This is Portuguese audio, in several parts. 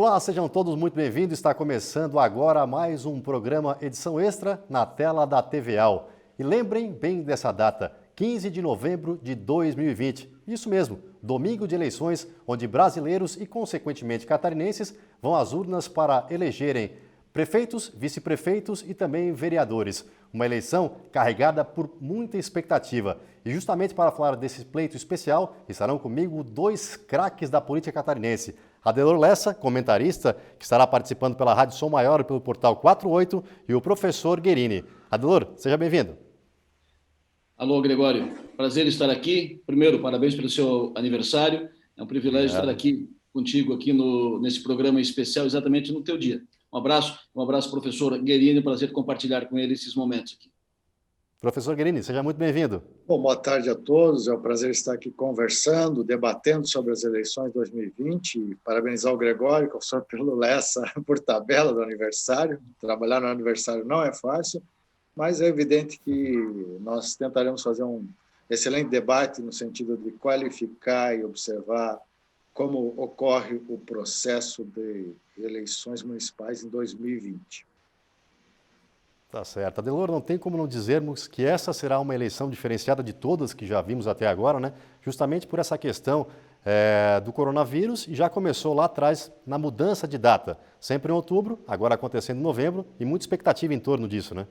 Olá, sejam todos muito bem-vindos. Está começando agora mais um programa Edição Extra na tela da TVAL. E lembrem bem dessa data, 15 de novembro de 2020. Isso mesmo, domingo de eleições, onde brasileiros e, consequentemente, catarinenses vão às urnas para elegerem prefeitos, vice-prefeitos e também vereadores. Uma eleição carregada por muita expectativa. E justamente para falar desse pleito especial, estarão comigo dois craques da política catarinense. Adelor Lessa, comentarista, que estará participando pela Rádio Som Maior e pelo Portal 48, e o professor Guerini. Adelor, seja bem-vindo. Alô, Gregório. Prazer estar aqui. Primeiro, parabéns pelo seu aniversário. É um privilégio estar aqui contigo aqui nesse programa especial, exatamente no teu dia. Um abraço, professor Guerini. Prazer compartilhar com ele esses momentos aqui. Professor Guerini, seja muito bem-vindo. Bom, boa tarde a todos. É um prazer estar aqui conversando, debatendo sobre as eleições de 2020 e parabenizar o Gregório, professor pelo Lessa, por tabela do aniversário. Trabalhar no aniversário não é fácil, mas é evidente que nós tentaremos fazer um excelente debate no sentido de qualificar e observar como ocorre o processo de eleições municipais em 2020. Tá certo. Adelor, não tem como não dizermos que essa será uma eleição diferenciada de todas que já vimos até agora, né? Justamente por essa questão do coronavírus, e já começou lá atrás na mudança de data. Sempre em outubro, agora acontecendo em novembro, e muita expectativa em torno disso, né?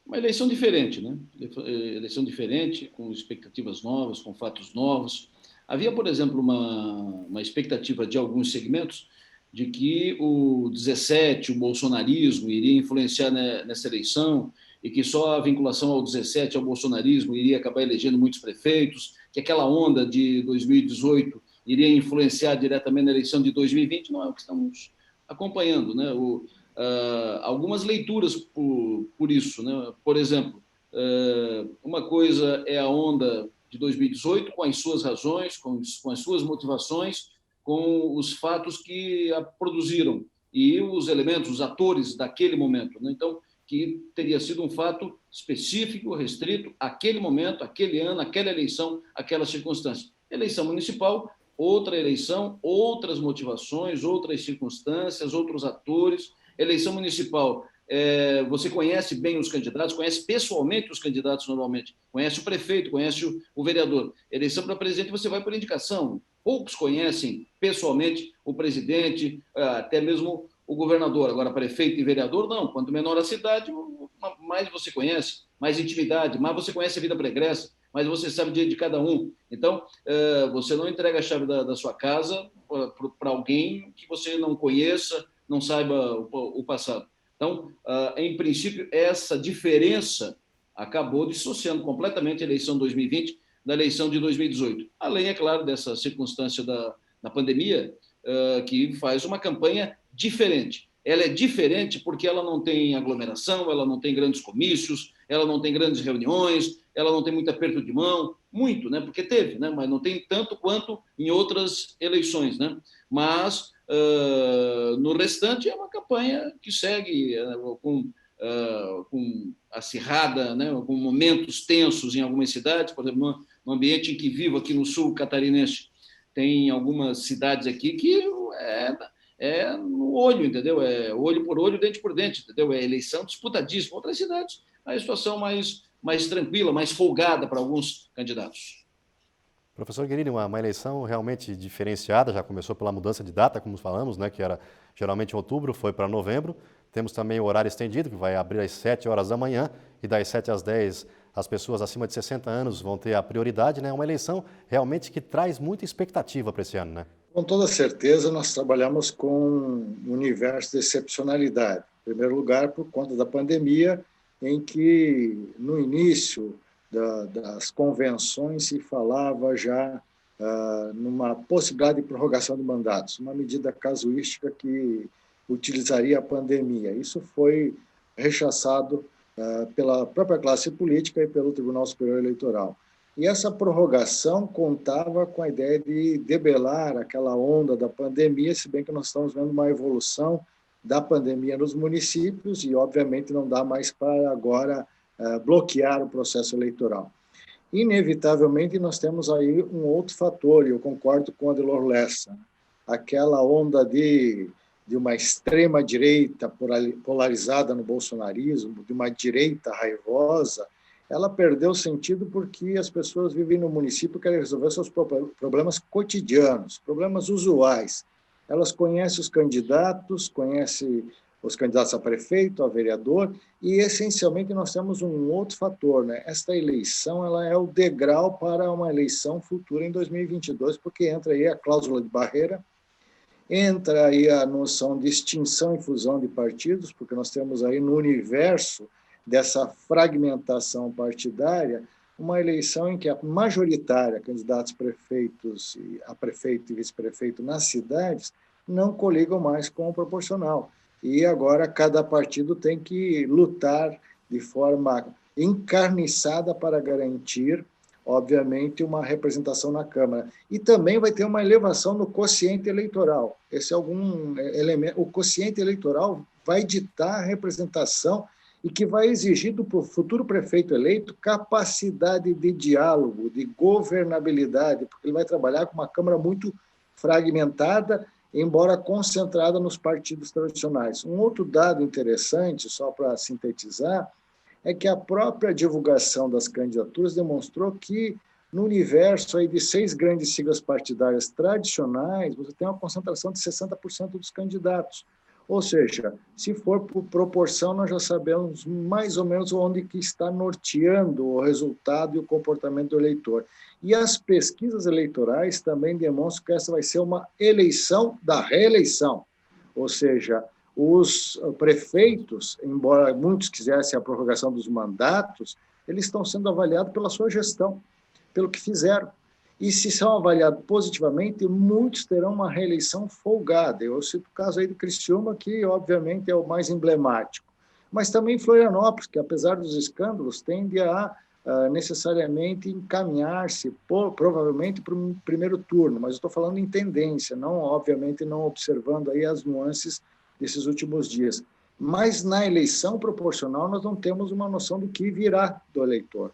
Uma eleição diferente, né? Eleição diferente, com expectativas novas, com fatos novos. Havia, por exemplo, uma expectativa de alguns segmentos de que o 17, o bolsonarismo, iria influenciar nessa eleição e que só a vinculação ao 17, ao bolsonarismo, iria acabar elegendo muitos prefeitos, que aquela onda de 2018 iria influenciar diretamente na eleição de 2020, não é o que estamos acompanhando, né? Algumas leituras por isso, né? Por exemplo, uma coisa é a onda de 2018, com as suas razões, com as suas motivações, com os fatos que a produziram e os elementos, os atores daquele momento, né? Então, que teria sido um fato específico, restrito, àquele momento, aquele ano, aquela eleição, aquela circunstância. Eleição municipal, outra eleição, outras motivações, outras circunstâncias, outros atores. Eleição municipal, você conhece bem os candidatos, conhece pessoalmente os candidatos normalmente, conhece o prefeito, conhece o vereador. Eleição para presidente, você vai por indicação. Poucos conhecem pessoalmente o presidente, até mesmo o governador. Agora, prefeito e vereador, não. Quanto menor a cidade, mais você conhece, mais intimidade, mais você conhece a vida pregressa, mais você sabe de cada um. Então, você não entrega a chave da sua casa para alguém que você não conheça, não saiba o passado. Então, em princípio, essa diferença acabou dissociando completamente a eleição de 2020 da eleição de 2018. Além, é claro, dessa circunstância da pandemia, que faz uma campanha diferente. Ela é diferente porque ela não tem aglomeração, ela não tem grandes comícios, ela não tem grandes reuniões, ela não tem muito aperto de mão, muito, né? Porque teve, né? Mas não tem tanto quanto em outras eleições, né? Mas, no restante, é uma campanha que segue com acirrada, né? Com momentos tensos em algumas cidades, por exemplo, no ambiente em que vivo aqui no sul catarinense, tem algumas cidades aqui que é no olho, entendeu? É olho por olho, dente por dente, entendeu? É eleição disputadíssima. Outras cidades, a situação mais tranquila, mais folgada para alguns candidatos. Professor Guerini, uma eleição realmente diferenciada, já começou pela mudança de data, como falamos, né, que era geralmente em outubro, foi para novembro. Temos também o horário estendido, que vai abrir às 7 horas da manhã, e das 7 às 10 as pessoas acima de 60 anos vão ter a prioridade, né? Uma eleição realmente que traz muita expectativa para esse ano, né? Com toda certeza, nós trabalhamos com um universo de excepcionalidade. Em primeiro lugar, por conta da pandemia, em que, no início das convenções, se falava já numa possibilidade de prorrogação de mandatos, uma medida casuística que utilizaria a pandemia. Isso foi rechaçado pela própria classe política e pelo Tribunal Superior Eleitoral. E essa prorrogação contava com a ideia de debelar aquela onda da pandemia, se bem que nós estamos vendo uma evolução da pandemia nos municípios e, obviamente, não dá mais para agora bloquear o processo eleitoral. Inevitavelmente, nós temos aí um outro fator, e eu concordo com o Adelor Lessa. aquela onda de uma extrema-direita polarizada no bolsonarismo, de uma direita raivosa, ela perdeu sentido porque as pessoas vivem no município e querem resolver seus problemas cotidianos, problemas usuais. Elas conhecem os candidatos a prefeito, a vereador, e, essencialmente, nós temos um outro fator, né? Esta eleição ela é o degrau para uma eleição futura em 2022, porque entra aí a cláusula de barreira, entra aí a noção de extinção e fusão de partidos, porque nós temos aí no universo dessa fragmentação partidária uma eleição em que a majoritária, candidatos a prefeito e vice-prefeito nas cidades, não coligam mais com o proporcional. E agora cada partido tem que lutar de forma encarniçada para garantir, obviamente, uma representação na Câmara. E também vai ter uma elevação no quociente eleitoral. Esse é algum elemento. O quociente eleitoral vai ditar a representação e que vai exigir do futuro prefeito eleito capacidade de diálogo, de governabilidade, porque ele vai trabalhar com uma Câmara muito fragmentada, embora concentrada nos partidos tradicionais. Um outro dado interessante, só para sintetizar, é que a própria divulgação das candidaturas demonstrou que, no universo aí de 6 grandes siglas partidárias tradicionais, você tem uma concentração de 60% dos candidatos. Ou seja, se for por proporção, nós já sabemos mais ou menos onde que está norteando o resultado e o comportamento do eleitor. E as pesquisas eleitorais também demonstram que essa vai ser uma eleição da reeleição. Ou seja, os prefeitos, embora muitos quisessem a prorrogação dos mandatos, eles estão sendo avaliados pela sua gestão, pelo que fizeram. E se são avaliados positivamente, muitos terão uma reeleição folgada. Eu cito o caso aí do Criciúma, que obviamente é o mais emblemático. Mas também Florianópolis, que apesar dos escândalos, tende a necessariamente encaminhar-se, provavelmente, para um primeiro turno. Mas eu estou falando em tendência, não, obviamente, não observando aí as nuances desses últimos dias. Mas na eleição proporcional nós não temos uma noção do que virá do eleitor.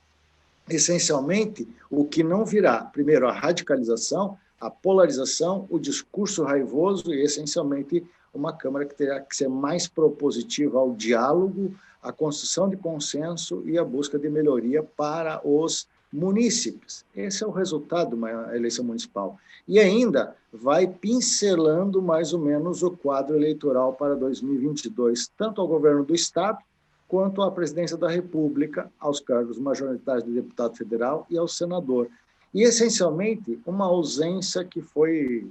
Essencialmente, o que não virá, primeiro, a radicalização, a polarização, o discurso raivoso e, essencialmente, uma Câmara que terá que ser mais propositiva ao diálogo, à construção de consenso e à busca de melhoria para os munícipes. Esse é o resultado de uma eleição municipal. E ainda vai pincelando mais ou menos o quadro eleitoral para 2022, tanto ao governo do Estado, quanto à presidência da República, aos cargos majoritários de deputado federal e ao senador. E, essencialmente, uma ausência que foi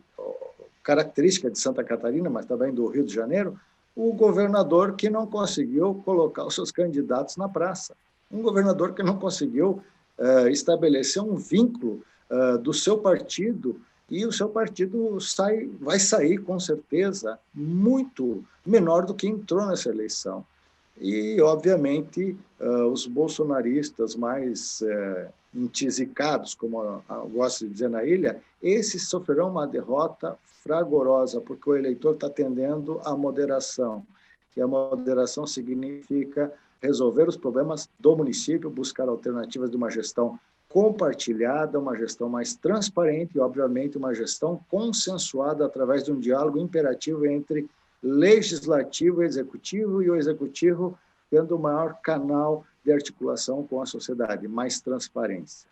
característica de Santa Catarina, mas também do Rio de Janeiro, o governador que não conseguiu colocar os seus candidatos na praça. Um governador que não conseguiu estabelecer um vínculo do seu partido, e o seu partido vai sair, com certeza, muito menor do que entrou nessa eleição. E, obviamente, os bolsonaristas mais entisicados, como eu gosto de dizer na ilha, esses sofrerão uma derrota fragorosa, porque o eleitor está tendendo à moderação. E a moderação significa resolver os problemas do município, buscar alternativas de uma gestão compartilhada, uma gestão mais transparente e, obviamente, uma gestão consensuada através de um diálogo imperativo entre legislativo e executivo, e o executivo tendo o maior canal de articulação com a sociedade, mais transparência.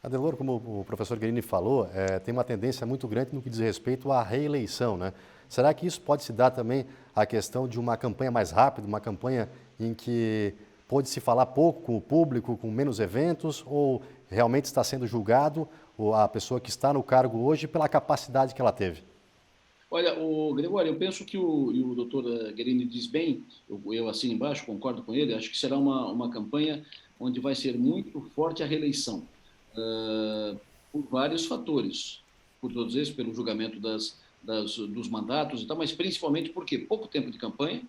Adelor, como o professor Guerini falou, tem uma tendência muito grande no que diz respeito à reeleição, né? Será que isso pode se dar também à questão de uma campanha mais rápida, uma campanha em que pode se falar pouco com o público, com menos eventos, ou realmente está sendo julgado a pessoa que está no cargo hoje pela capacidade que ela teve? Olha, Gregório, eu penso que o doutor Guerini diz bem, eu assino embaixo, concordo com ele, acho que será uma campanha onde vai ser muito forte a reeleição, por vários fatores, por todos eles, pelo julgamento dos mandatos e tal, mas principalmente porque pouco tempo de campanha,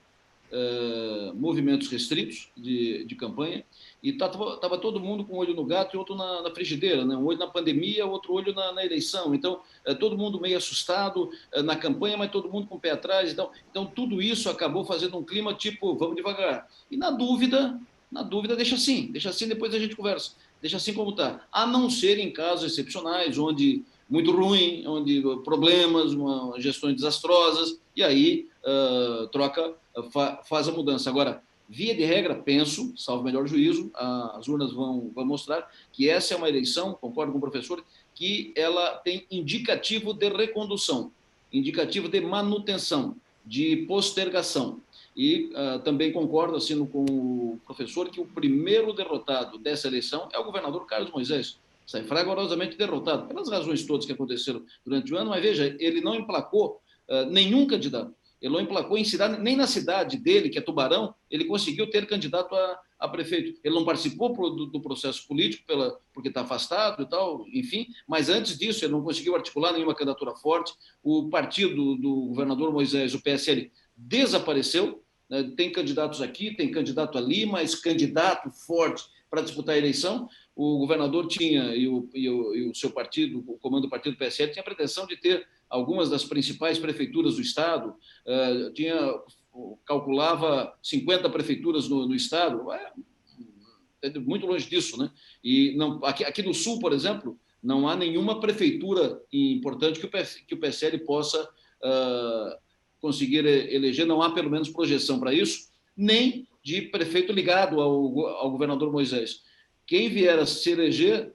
movimentos restritos de campanha, e estava todo mundo com um olho no gato e outro na frigideira, né? Um olho na pandemia, outro olho na eleição. Então, todo mundo meio assustado na campanha, mas todo mundo com o pé atrás. Então, tudo isso acabou fazendo um clima tipo, vamos devagar. E na dúvida, deixa assim, depois a gente conversa. Deixa assim como está. A não ser em casos excepcionais, onde muito ruim, onde problemas, gestões desastrosas, e aí faz a mudança. Agora, via de regra, penso, salvo melhor juízo, as urnas vão mostrar que essa é uma eleição, concordo com o professor, que ela tem indicativo de recondução, indicativo de manutenção, de postergação. E também concordo, assino com o professor, que o primeiro derrotado dessa eleição é o governador Carlos Moisés. Sai fragorosamente derrotado, pelas razões todas que aconteceram durante o ano, mas veja, ele não emplacou nenhum candidato. Ele não emplacou em cidade, nem na cidade dele, que é Tubarão, ele conseguiu ter candidato a prefeito. Ele não participou do processo político porque está afastado e tal, enfim, mas antes disso ele não conseguiu articular nenhuma candidatura forte. O partido do governador Moisés, o PSL, desapareceu. Tem candidatos aqui, tem candidato ali, mas candidato forte para disputar a eleição. O governador tinha, e o seu partido, o comando do partido PSL, tinha a pretensão de ter algumas das principais prefeituras do Estado, calculava 50 prefeituras no Estado, muito longe disso, né? E não, aqui no Sul, por exemplo, não há nenhuma prefeitura importante que o PSL possa conseguir eleger, não há pelo menos projeção para isso, nem de prefeito ligado ao governador Moisés. Quem vier a se eleger,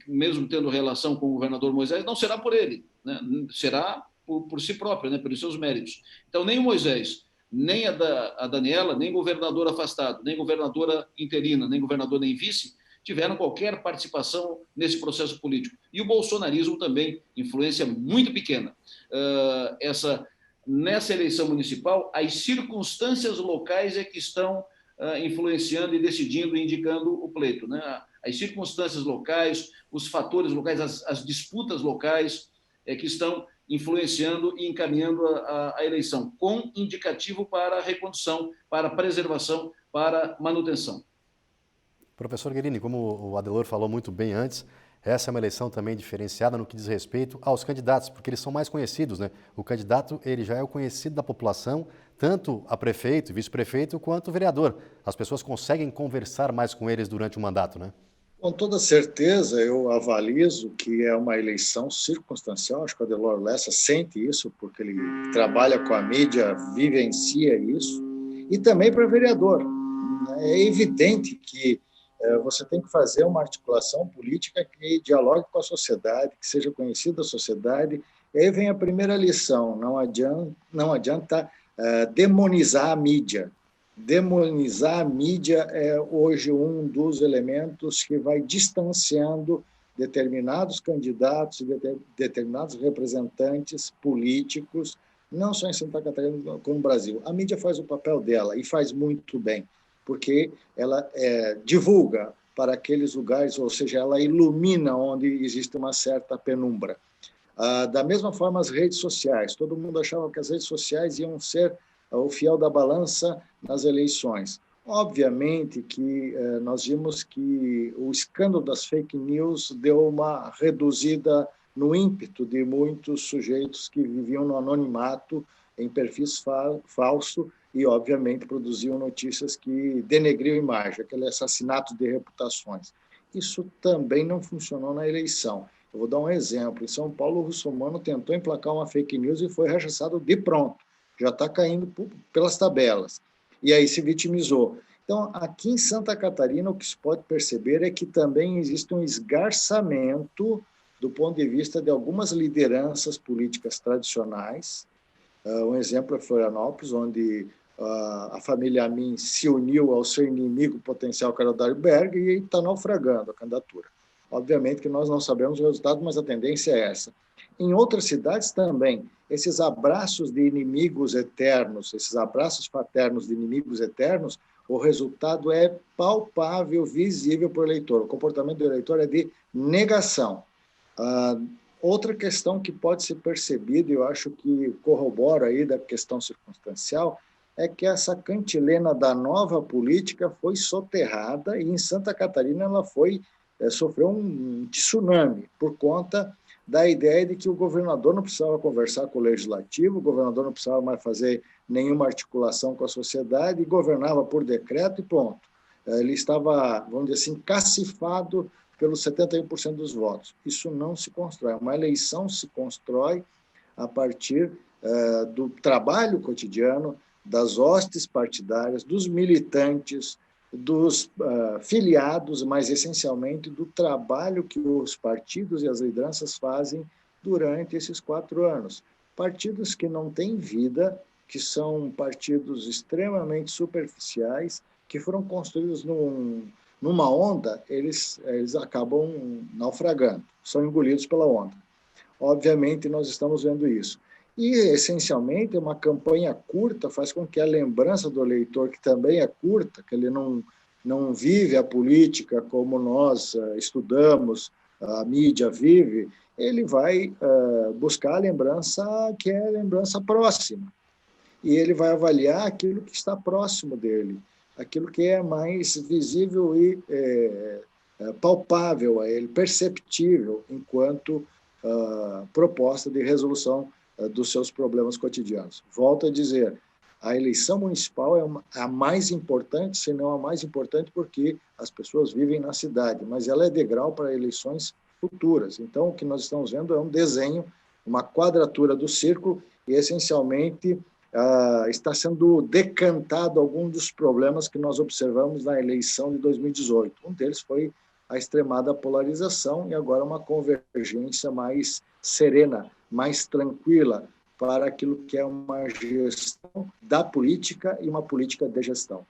mesmo tendo relação com o governador Moisés, não será por ele, né? Será por si próprio, né? Pelos seus méritos. Então, nem o Moisés, nem a Daniela, nem governador afastado, nem governadora interina, nem governador nem vice, tiveram qualquer participação nesse processo político. E o bolsonarismo também, influência muito pequena. Nessa eleição municipal, as circunstâncias locais é que estão influenciando e decidindo e indicando o pleito, né? As circunstâncias locais, os fatores locais, as disputas locais que estão influenciando e encaminhando a eleição, com indicativo para recondução, para preservação, para manutenção. Professor Guerini, como o Adelor falou muito bem antes, essa é uma eleição também diferenciada no que diz respeito aos candidatos, porque eles são mais conhecidos, né? O candidato, ele já é o conhecido da população, tanto a prefeito, vice-prefeito, quanto o vereador. As pessoas conseguem conversar mais com eles durante o mandato, né? Com toda certeza, eu avalizo que é uma eleição circunstancial. Acho que o Adelor Lessa sente isso, porque ele trabalha com a mídia, vivencia isso. E também para vereador. É evidente que você tem que fazer uma articulação política que dialogue com a sociedade, que seja conhecida a sociedade. E aí vem a primeira lição: não adianta demonizar a mídia. Demonizar a mídia é hoje um dos elementos que vai distanciando determinados candidatos e determinados representantes políticos, não só em Santa Catarina, como no Brasil. A mídia faz o papel dela e faz muito bem, porque ela divulga para aqueles lugares, ou seja, ela ilumina onde existe uma certa penumbra. Da mesma forma, as redes sociais. Todo mundo achava que as redes sociais iam ser o fiel da balança nas eleições. Obviamente que nós vimos que o escândalo das fake news deu uma reduzida no ímpeto de muitos sujeitos que viviam no anonimato, em perfis falsos, e, obviamente, produziam notícias que denegriam a imagem, aquele assassinato de reputações. Isso também não funcionou na eleição. Eu vou dar um exemplo. Em São Paulo, o Russomano tentou emplacar uma fake news e foi rechaçado de pronto. Já está caindo pelas tabelas. E aí se vitimizou. Então, aqui em Santa Catarina, o que se pode perceber é que também existe um esgarçamento do ponto de vista de algumas lideranças políticas tradicionais. Um exemplo é Florianópolis, onde a família Amin se uniu ao seu inimigo potencial, que era o Dário Berg, e está naufragando a candidatura. Obviamente que nós não sabemos o resultado, mas a tendência é essa. Em outras cidades também, esses abraços de inimigos eternos, esses abraços fraternos de inimigos eternos, o resultado é palpável, visível para o eleitor. O comportamento do eleitor é de negação. Outra questão que pode ser percebida, eu acho que corrobora aí da questão circunstancial, é que essa cantilena da nova política foi soterrada e em Santa Catarina ela sofreu um tsunami por conta da ideia de que o governador não precisava conversar com o legislativo, o governador não precisava mais fazer nenhuma articulação com a sociedade, e governava por decreto e ponto. Ele estava, vamos dizer assim, cacifado pelos 71% dos votos. Isso não se constrói. Uma eleição se constrói a partir do trabalho cotidiano, das hostes partidárias, dos militantes, dos filiados, mas essencialmente do trabalho que os partidos e as lideranças fazem durante esses 4 anos. Partidos que não têm vida, que são partidos extremamente superficiais, que foram construídos numa onda, eles acabam naufragando, são engolidos pela onda. Obviamente, nós estamos vendo isso. E, essencialmente, uma campanha curta faz com que a lembrança do eleitor, que também é curta, que ele não vive a política como nós estudamos, a mídia vive, ele vai buscar a lembrança que é a lembrança próxima. E ele vai avaliar aquilo que está próximo dele, aquilo que é mais visível e palpável a ele, perceptível, enquanto proposta de resolução dos seus problemas cotidianos. Volto a dizer, a eleição municipal é a mais importante, se não a mais importante, porque as pessoas vivem na cidade, mas ela é degrau para eleições futuras. Então, o que nós estamos vendo é um desenho, uma quadratura do círculo, e, essencialmente, está sendo decantado algum dos problemas que nós observamos na eleição de 2018. Um deles foi a extremada polarização e agora uma convergência mais serena, mais tranquila para aquilo que é uma gestão da política e uma política de gestão.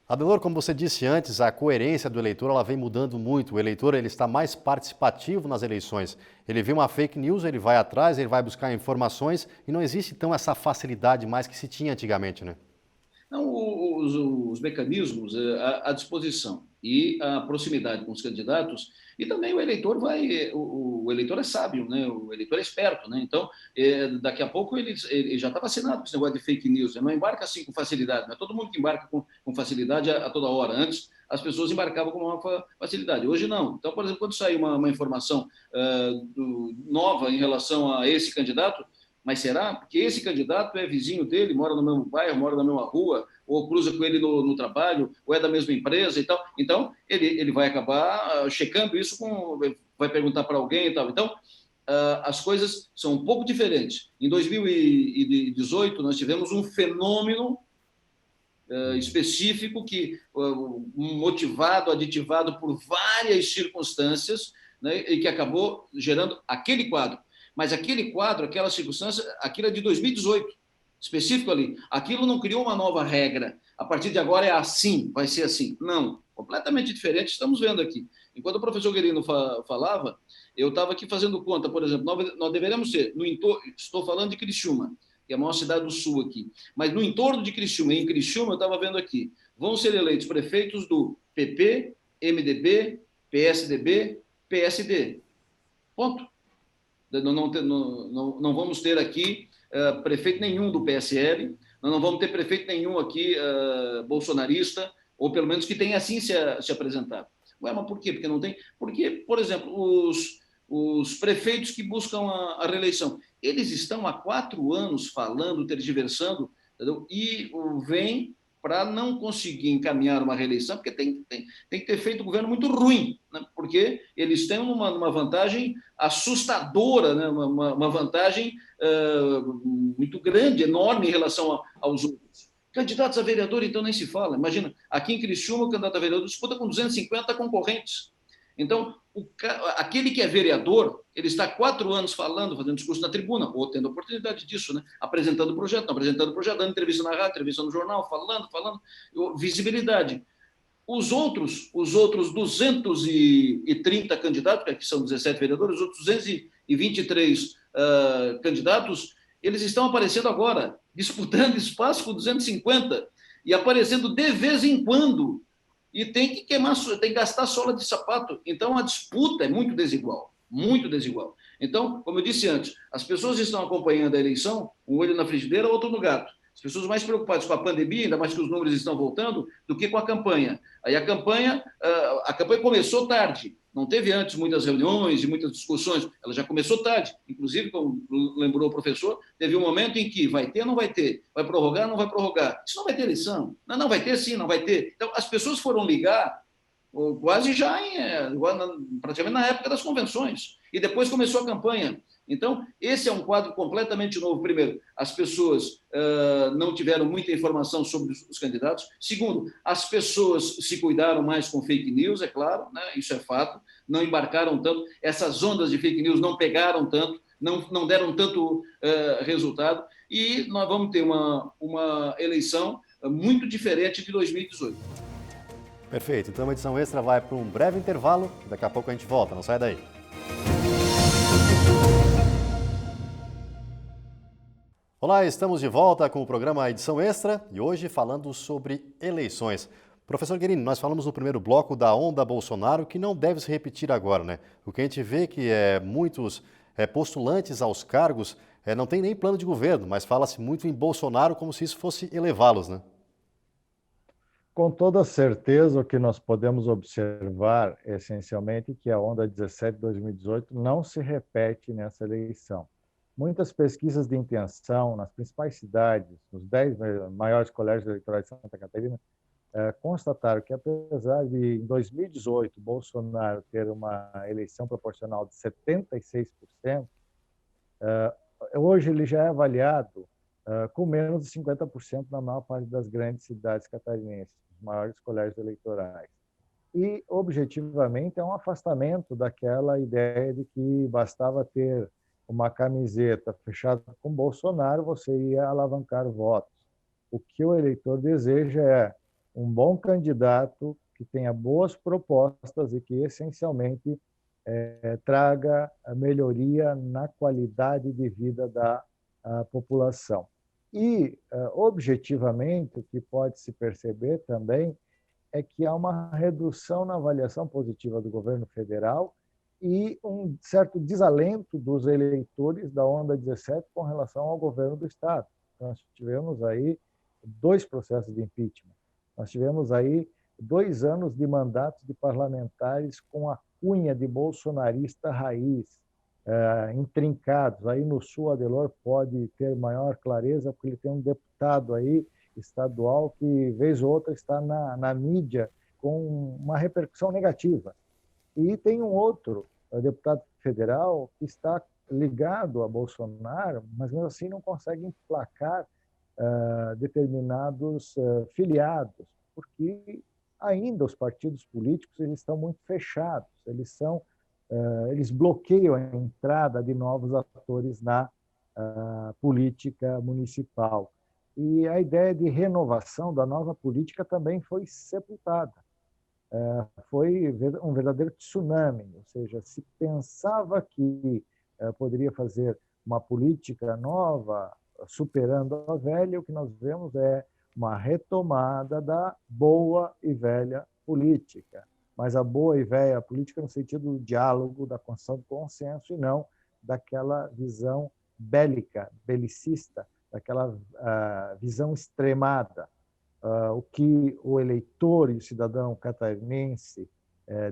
Adelor, como você disse antes, a coerência do eleitor ela vem mudando muito. O eleitor ele está mais participativo nas eleições. Ele vê uma fake news, ele vai atrás, ele vai buscar informações e não existe, então, essa facilidade mais que se tinha antigamente, né? Não, os mecanismos à disposição e a proximidade com os candidatos, e também o eleitor o eleitor é sábio, né? O eleitor é esperto, né? Então, daqui a pouco ele já está vacinado com esse negócio de fake news, ele não embarca assim com facilidade, não é todo mundo que embarca com facilidade a toda hora. Antes, as pessoas embarcavam com uma facilidade, hoje não. Então, por exemplo, quando sai uma informação nova em relação a esse candidato, mas será? Porque esse candidato é vizinho dele, mora no mesmo bairro, mora na mesma rua, ou cruza com ele no trabalho, ou é da mesma empresa e tal. Então, ele vai acabar checando isso, vai perguntar para alguém e tal. Então, as coisas são um pouco diferentes. Em 2018, nós tivemos um fenômeno específico que, motivado, aditivado por várias circunstâncias, né, e que acabou gerando aquele quadro. Mas aquele quadro, aquela circunstância, aquilo é de 2018, específico ali. Aquilo não criou uma nova regra. A partir de agora é assim, vai ser assim. Não, completamente diferente, estamos vendo aqui. Enquanto o professor Guerino falava, eu estava aqui fazendo conta, por exemplo, nós deveremos ser, no entorno, estou falando de Criciúma, que é a maior cidade do sul aqui, mas no entorno de Criciúma, em Criciúma, eu estava vendo aqui, vão ser eleitos prefeitos do PP, MDB, PSDB, PSD. Ponto. Não vamos ter aqui prefeito nenhum do PSL, nós não vamos ter prefeito nenhum aqui bolsonarista, ou pelo menos que tenha assim se apresentado. Ué, mas por quê? Porque não tem? Porque, por exemplo, os prefeitos que buscam a reeleição, eles estão há 4 anos falando, tergiversando, entendeu? E vem para não conseguir encaminhar uma reeleição, porque tem que ter feito um governo muito ruim, né? Porque eles têm uma vantagem assustadora, né? Uma vantagem muito grande, enorme em relação aos outros. Candidatos a vereador, então, nem se fala. Imagina, aqui em Criciúma, o candidato a vereador disputa com 250 concorrentes. Então, aquele que é vereador, ele está 4 anos falando, fazendo discurso na tribuna, ou tendo a oportunidade disso, né? Apresentando o projeto, dando entrevista na rádio, entrevista no jornal, falando, visibilidade. Os outros 230 candidatos, que aqui são 17 vereadores, os outros 223 candidatos, eles estão aparecendo agora, disputando espaço com 250 e aparecendo de vez em quando. E tem que gastar sola de sapato. Então, a disputa é muito desigual, muito desigual. Então, como eu disse antes, as pessoas estão acompanhando a eleição, um olho na frigideira, outro no gato. As pessoas mais preocupadas com a pandemia, ainda mais que os números estão voltando, do que com a campanha. Aí a campanha começou tarde. Não teve antes muitas reuniões e muitas discussões. Ela já começou tarde. Inclusive, como lembrou o professor, teve um momento em que vai ter ou não vai ter? Vai prorrogar ou não vai prorrogar? Isso não vai ter eleição. Não vai ter sim, não vai ter. Então, as pessoas foram ligar quase já praticamente na época das convenções. E depois começou a campanha. Então, esse é um quadro completamente novo. Primeiro, as pessoas não tiveram muita informação sobre os candidatos. Segundo, as pessoas se cuidaram mais com fake news, é claro, né? Isso é fato. Não embarcaram tanto. Essas ondas de fake news não pegaram tanto, não deram tanto resultado. E nós vamos ter uma eleição muito diferente de 2018. Perfeito. Então a edição extra vai para um breve intervalo. Daqui a pouco a gente volta. Não sai daí. Olá, estamos de volta com o programa Edição Extra e hoje falando sobre eleições. Professor Guerini, nós falamos no primeiro bloco da onda Bolsonaro, que não deve se repetir agora, né? O que a gente vê que muitos postulantes aos cargos não tem nem plano de governo, mas fala-se muito em Bolsonaro como se isso fosse elevá-los, né? Com toda certeza, o que nós podemos observar, essencialmente, que a onda 17 de 2018 não se repete nessa eleição. Muitas pesquisas de intenção nas principais cidades, nos 10 maiores colégios eleitorais de Santa Catarina, constataram que, apesar de, em 2018, Bolsonaro ter uma eleição proporcional de 76%, hoje ele já é avaliado com menos de 50% na maior parte das grandes cidades catarinenses, os maiores colégios eleitorais. E, objetivamente, é um afastamento daquela ideia de que bastava ter uma camiseta fechada com Bolsonaro, você ia alavancar votos. O que o eleitor deseja é um bom candidato que tenha boas propostas e que, essencialmente, traga a melhoria na qualidade de vida da população. E, objetivamente, o que pode se perceber também é que há uma redução na avaliação positiva do governo federal e um certo desalento dos eleitores da onda 17 com relação ao governo do Estado. Nós tivemos aí 2 processos de impeachment. Nós tivemos aí 2 anos de mandatos de parlamentares com a cunha de bolsonarista raiz, intrincados. Aí no Sul, Adelor pode ter maior clareza, porque ele tem um deputado aí estadual que, vez ou outra, está na mídia com uma repercussão negativa. E tem um outro deputado federal que está ligado a Bolsonaro, mas mesmo assim não consegue emplacar determinados filiados, porque ainda os partidos políticos eles estão muito fechados, eles bloqueiam a entrada de novos atores na política municipal. E a ideia de renovação da nova política também foi sepultada. Foi um verdadeiro tsunami, ou seja, se pensava que poderia fazer uma política nova, superando a velha, o que nós vemos é uma retomada da boa e velha política. Mas a boa e velha política no sentido do diálogo, da construção do consenso, e não daquela visão bélica, belicista, daquela visão extremada. O que o eleitor e o cidadão catarinense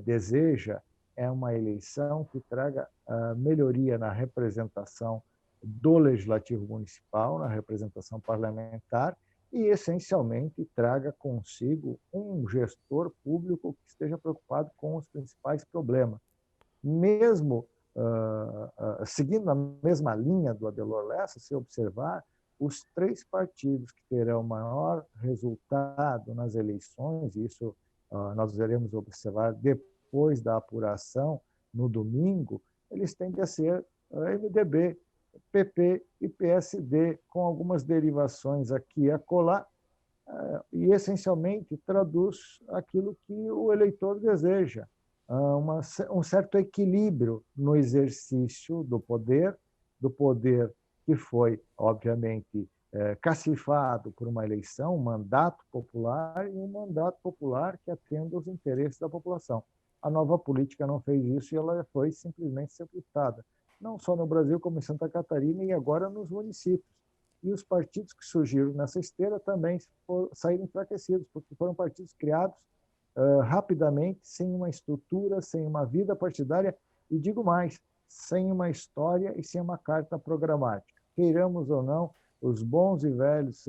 deseja é uma eleição que traga melhoria na representação do Legislativo Municipal, na representação parlamentar, e, essencialmente, traga consigo um gestor público que esteja preocupado com os principais problemas. Mesmo seguindo a mesma linha do Adelor Lessa, se observar, os 3 partidos que terão maior resultado nas eleições, e isso nós iremos observar depois da apuração, no domingo, eles tendem a ser MDB, PP e PSD, com algumas derivações aqui e acolá, e essencialmente traduz aquilo que o eleitor deseja, um certo equilíbrio no exercício do poder que foi, obviamente, cacifado por uma eleição, um mandato popular, e um mandato popular que atenda aos interesses da população. A nova política não fez isso e ela foi simplesmente sepultada, não só no Brasil, como em Santa Catarina e agora nos municípios. E os partidos que surgiram nessa esteira também saíram enfraquecidos, porque foram partidos criados rapidamente, sem uma estrutura, sem uma vida partidária, e digo mais, sem uma história e sem uma carta programática. Queiramos ou não, as boas e velhas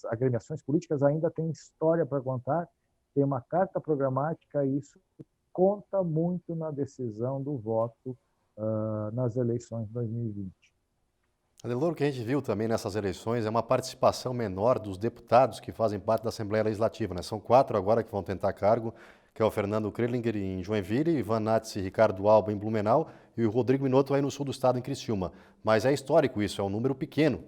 agremiações políticas ainda têm história para contar tem uma carta programática e isso conta muito na decisão do voto nas eleições de 2020. Adelor, o que a gente viu também nessas eleições é uma participação menor dos deputados que fazem parte da Assembleia Legislativa, né? São 4 agora que vão tentar cargo, que é o Fernando Kreilinger em Joinville, Ivan Nats e Ricardo Alba em Blumenau e o Rodrigo Minotto aí no sul do estado, em Criciúma. Mas é histórico isso, é um número pequeno.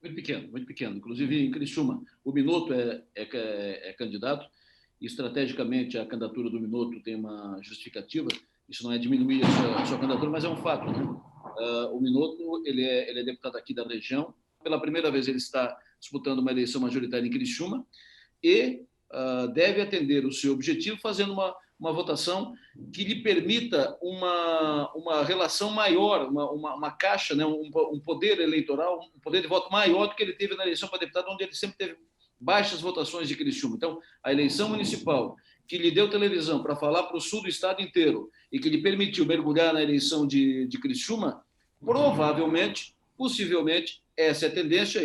Muito pequeno, muito pequeno. Inclusive, em Criciúma, o Minotto é candidato e, estrategicamente, a candidatura do Minotto tem uma justificativa. Isso não é diminuir a sua candidatura, mas é um fato, né? O Minotto, ele é deputado aqui da região. Pela primeira vez, ele está disputando uma eleição majoritária em Criciúma e deve atender o seu objetivo fazendo uma votação que lhe permita uma relação maior, uma caixa, né, um poder eleitoral, um poder de voto maior do que ele teve na eleição para deputado, onde ele sempre teve baixas votações de Criciúma. Então, a eleição municipal, que lhe deu televisão para falar para o sul do estado inteiro e que lhe permitiu mergulhar na eleição de Criciúma, provavelmente, possivelmente, essa é a tendência,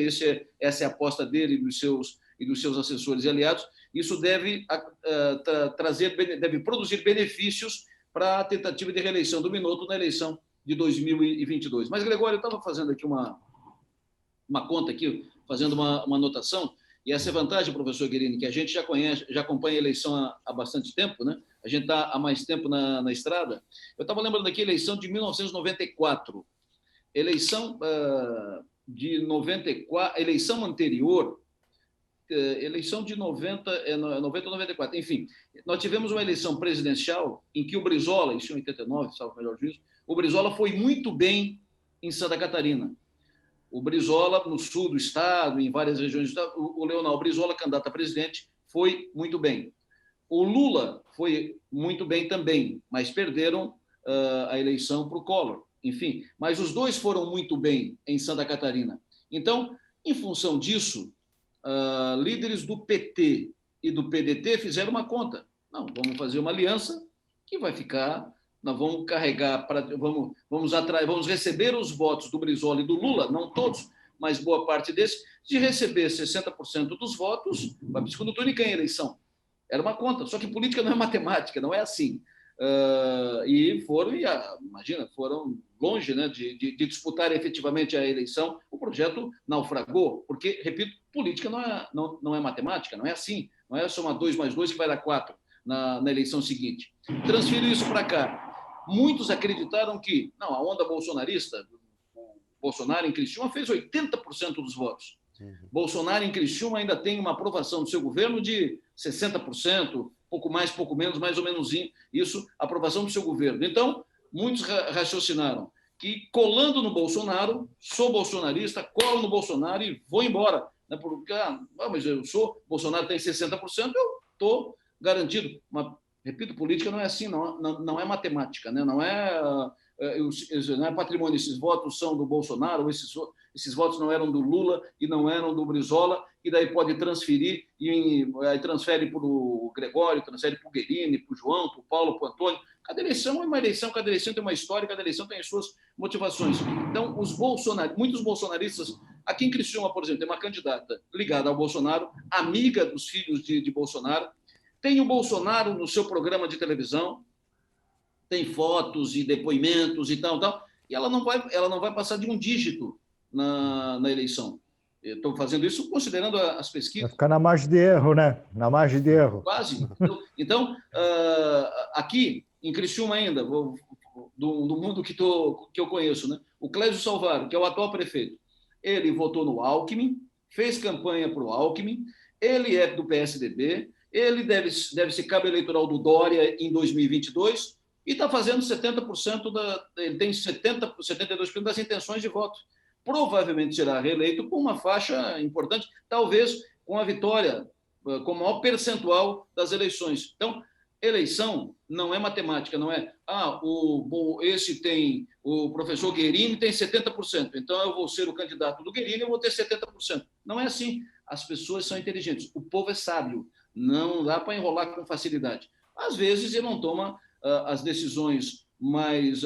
essa é a aposta dele e dos seus assessores e aliados. Isso deve produzir benefícios para a tentativa de reeleição do Minotto na eleição de 2022. Mas, Gregório, eu estava fazendo aqui uma conta, aqui, fazendo uma anotação, e essa é a vantagem, professor Guerini, que a gente já acompanha a eleição há bastante tempo, né? A gente está há mais tempo na estrada. Eu estava lembrando aqui a eleição de 1994. Eleição de 94, eleição anterior, eleição de 90 ou 94, enfim, nós tivemos uma eleição presidencial em que o Brizola, isso em 89, salvo o melhor juízo, o Brizola foi muito bem em Santa Catarina. O Brizola, no sul do estado, em várias regiões do estado, o Leonel Brizola, candidato a presidente, foi muito bem. O Lula foi muito bem também, mas perderam a eleição para o Collor. Enfim, mas os dois foram muito bem em Santa Catarina. Então, em função disso, líderes do PT e do PDT fizeram uma conta. Não, vamos fazer uma aliança que vai ficar, nós vamos carregar, vamos receber os votos do Brizola e do Lula, não todos, mas boa parte desses, de receber 60% dos votos, vai para o segundo turno e ganha a eleição. Era uma conta, só que política não é matemática, não é assim. E foram longe, né, de disputar efetivamente a eleição. O projeto naufragou, porque, repito, política não é matemática, não é assim, não é somar 2 mais 2 que vai dar 4 na eleição seguinte. Transfiro isso para cá. Muitos acreditaram que a onda bolsonarista, o Bolsonaro em Criciúma fez 80% dos votos. Bolsonaro em Criciúma ainda tem uma aprovação do seu governo de 60%, pouco mais, pouco menos, mais ou menos isso, aprovação do seu governo. Então, muitos raciocinaram que colando no Bolsonaro, sou bolsonarista, colo no Bolsonaro e vou embora. Né? Porque, mas Bolsonaro tem 60%, eu estou garantido. Mas, repito, política não é assim, não é matemática, né? Não é patrimônio. Esses votos são do Bolsonaro, esses votos não eram do Lula e não eram do Brizola, e daí pode transferir, e aí transfere para o Gregório, transfere para o Guerini, para o João, para o Paulo, para o Antônio. Cada eleição é uma eleição, cada eleição tem uma história, cada eleição tem as suas motivações. Então, muitos bolsonaristas, aqui em Criciúma, por exemplo, tem uma candidata ligada ao Bolsonaro, amiga dos filhos de Bolsonaro, tem o Bolsonaro no seu programa de televisão, tem fotos e depoimentos e tal, e ela não vai passar de um dígito na eleição. Eu estou fazendo isso considerando as pesquisas. Vai ficar na margem de erro, né? Na margem de erro. Quase. Então, aqui, em Criciúma ainda, do mundo que eu conheço, né? O Clésio Salvaro, que é o atual prefeito, ele votou no Alckmin, fez campanha para o Alckmin, ele é do PSDB, ele deve ser cabo eleitoral do Dória em 2022 e está fazendo 70%, ele tem 72% das intenções de voto. Provavelmente será reeleito com uma faixa importante, talvez com a vitória, com o maior percentual das eleições. Então, eleição não é matemática, não é o professor Guerini tem 70%, então eu vou ser o candidato do Guerini e eu vou ter 70%. Não é assim. As pessoas são inteligentes, o povo é sábio, não dá para enrolar com facilidade. Às vezes ele não toma as decisões mais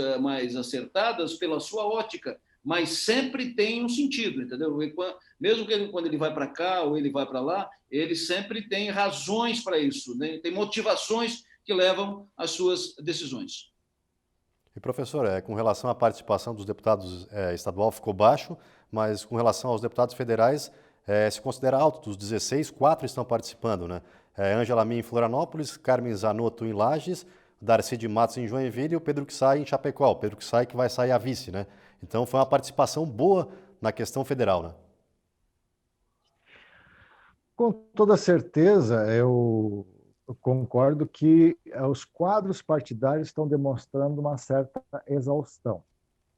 acertadas pela sua ótica, mas sempre tem um sentido, entendeu? Mesmo que quando ele vai para cá ou ele vai para lá, ele sempre tem razões para isso, né? Tem motivações que levam às suas decisões. E, professor, com relação à participação dos deputados estadual ficou baixo, mas com relação aos deputados federais, se considera alto. Dos 16, 4 estão participando, né? Ângela Min em Florianópolis, Carmen Zanotto em Lages, Darcy de Matos em Joinville e o Pedro Kissay em Chapecó. O Pedro Kissay que vai sair a vice, né? Então foi uma participação boa na questão federal, né? Com toda certeza, eu concordo que os quadros partidários estão demonstrando uma certa exaustão.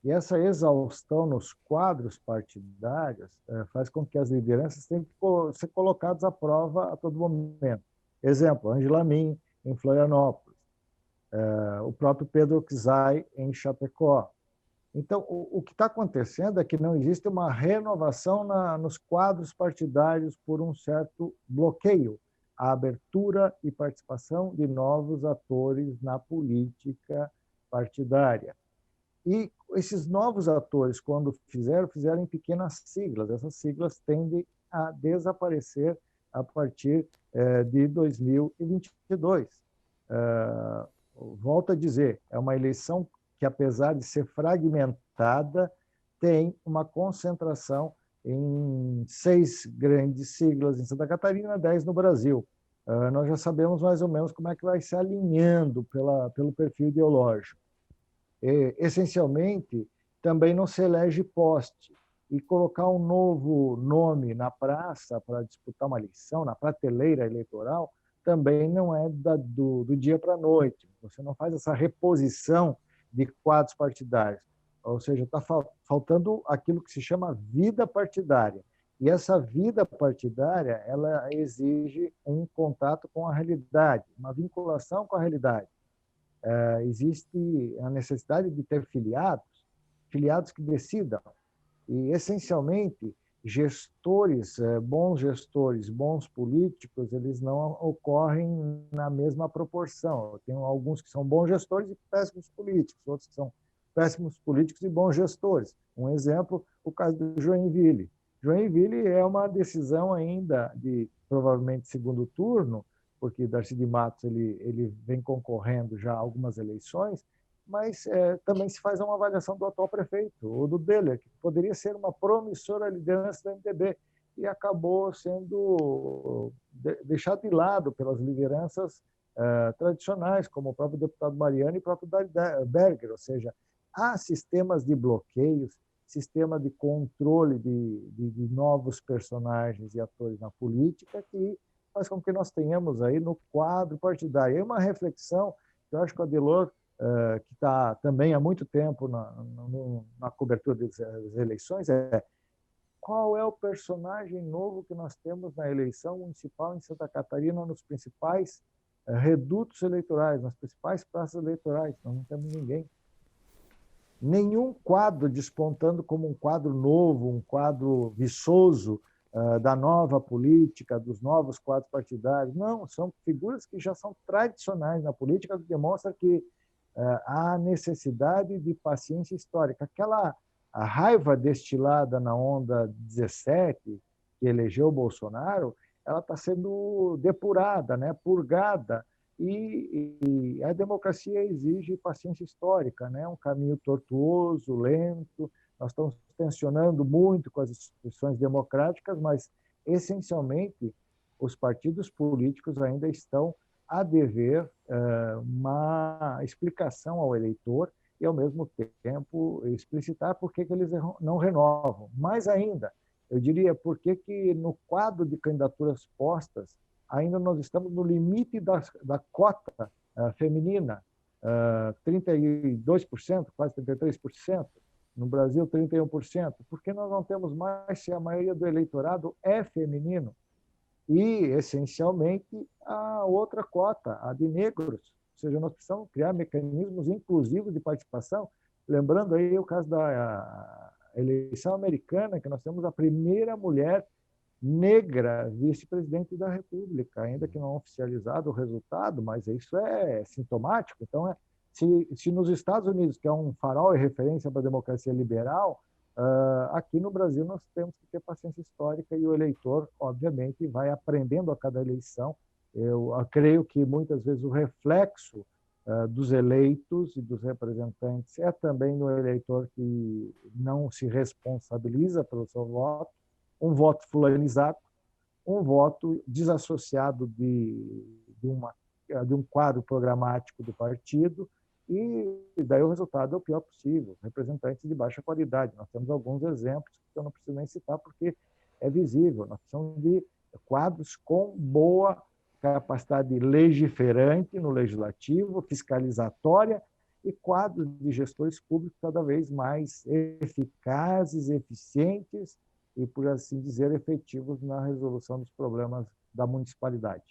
E essa exaustão nos quadros partidários faz com que as lideranças tenham que ser colocadas à prova a todo momento. Exemplo, Ângela Min em Florianópolis, o próprio Pedro Kissay em Chapecó. Então, o que está acontecendo é que não existe uma renovação nos quadros partidários por um certo bloqueio à abertura e participação de novos atores na política partidária. E esses novos atores, quando fizeram em pequenas siglas. Essas siglas tendem a desaparecer a partir de 2022. Volto a dizer, é uma eleição que, apesar de ser fragmentada, tem uma concentração em 6 grandes siglas em Santa Catarina, 10 no Brasil. Nós já sabemos mais ou menos como é que vai se alinhando pelo perfil ideológico. Essencialmente, também não se elege poste. E colocar um novo nome na praça para disputar uma eleição, na prateleira eleitoral, também não é do dia para a noite. Você não faz essa reposição de quadros partidários. Ou seja, está faltando aquilo que se chama vida partidária. E essa vida partidária, ela exige um contato com a realidade, uma vinculação com a realidade. Existe a necessidade de ter filiados que decidam. E, essencialmente, bons políticos, eles não ocorrem na mesma proporção. Eu tenho alguns que são bons gestores e péssimos políticos, outros que são péssimos políticos e bons gestores. Um exemplo, o caso do Joinville. Joinville é uma decisão ainda de, provavelmente, segundo turno, porque Darcy de Matos ele vem concorrendo já a algumas eleições, mas também se faz uma avaliação do atual prefeito, ou do Beller, que poderia ser uma promissora liderança do MDB, e acabou sendo deixado de lado pelas lideranças tradicionais, como o próprio deputado Mariano e o próprio Berger, ou seja, há sistemas de bloqueios, sistema de controle de novos personagens e atores na política que faz com que nós tenhamos aí no quadro partidário. E uma reflexão que eu acho que o Adelor, que está também há muito tempo na cobertura das eleições, qual é o personagem novo que nós temos na eleição municipal em Santa Catarina, nos principais redutos eleitorais, nas principais praças eleitorais? Nós não temos ninguém. Nenhum quadro despontando como um quadro novo, um quadro viçoso da nova política, dos novos quadros partidários. Não, são figuras que já são tradicionais na política, que demonstra que há necessidade de paciência histórica. A raiva destilada na onda 17, que elegeu o Bolsonaro, ela está sendo depurada, né, purgada, e a democracia exige paciência histórica, né, um caminho tortuoso, lento. Nós estamos tensionando muito com as instituições democráticas, mas, essencialmente, os partidos políticos ainda estão a dever uma explicação ao eleitor e, ao mesmo tempo, explicitar por que eles não renovam. Mais ainda, eu diria, por que no quadro de candidaturas postas ainda nós estamos no limite da cota feminina, 32%, quase 33%, no Brasil 31%, porque nós não temos mais se a maioria do eleitorado é feminino. E, essencialmente, a outra cota, a de negros. Ou seja, nós precisamos criar mecanismos inclusivos de participação. Lembrando aí o caso da eleição americana, que nós temos a primeira mulher negra vice-presidente da República, ainda que não oficializado o resultado, mas isso é sintomático. Então, se nos Estados Unidos, que é um farol e referência para a democracia liberal, Aqui no Brasil nós temos que ter paciência histórica e o eleitor, obviamente, vai aprendendo a cada eleição. Eu creio que muitas vezes o reflexo dos eleitos e dos representantes é também no eleitor que não se responsabiliza pelo seu voto, um voto fulanizado, um voto desassociado de um quadro programático do partido, e daí o resultado é o pior possível, representantes de baixa qualidade. Nós temos alguns exemplos que eu não preciso nem citar porque é visível. Nós precisamos de quadros com boa capacidade legiferante no legislativo, fiscalizatória, e quadros de gestores públicos cada vez mais eficazes, eficientes e, por assim dizer, efetivos na resolução dos problemas da municipalidade.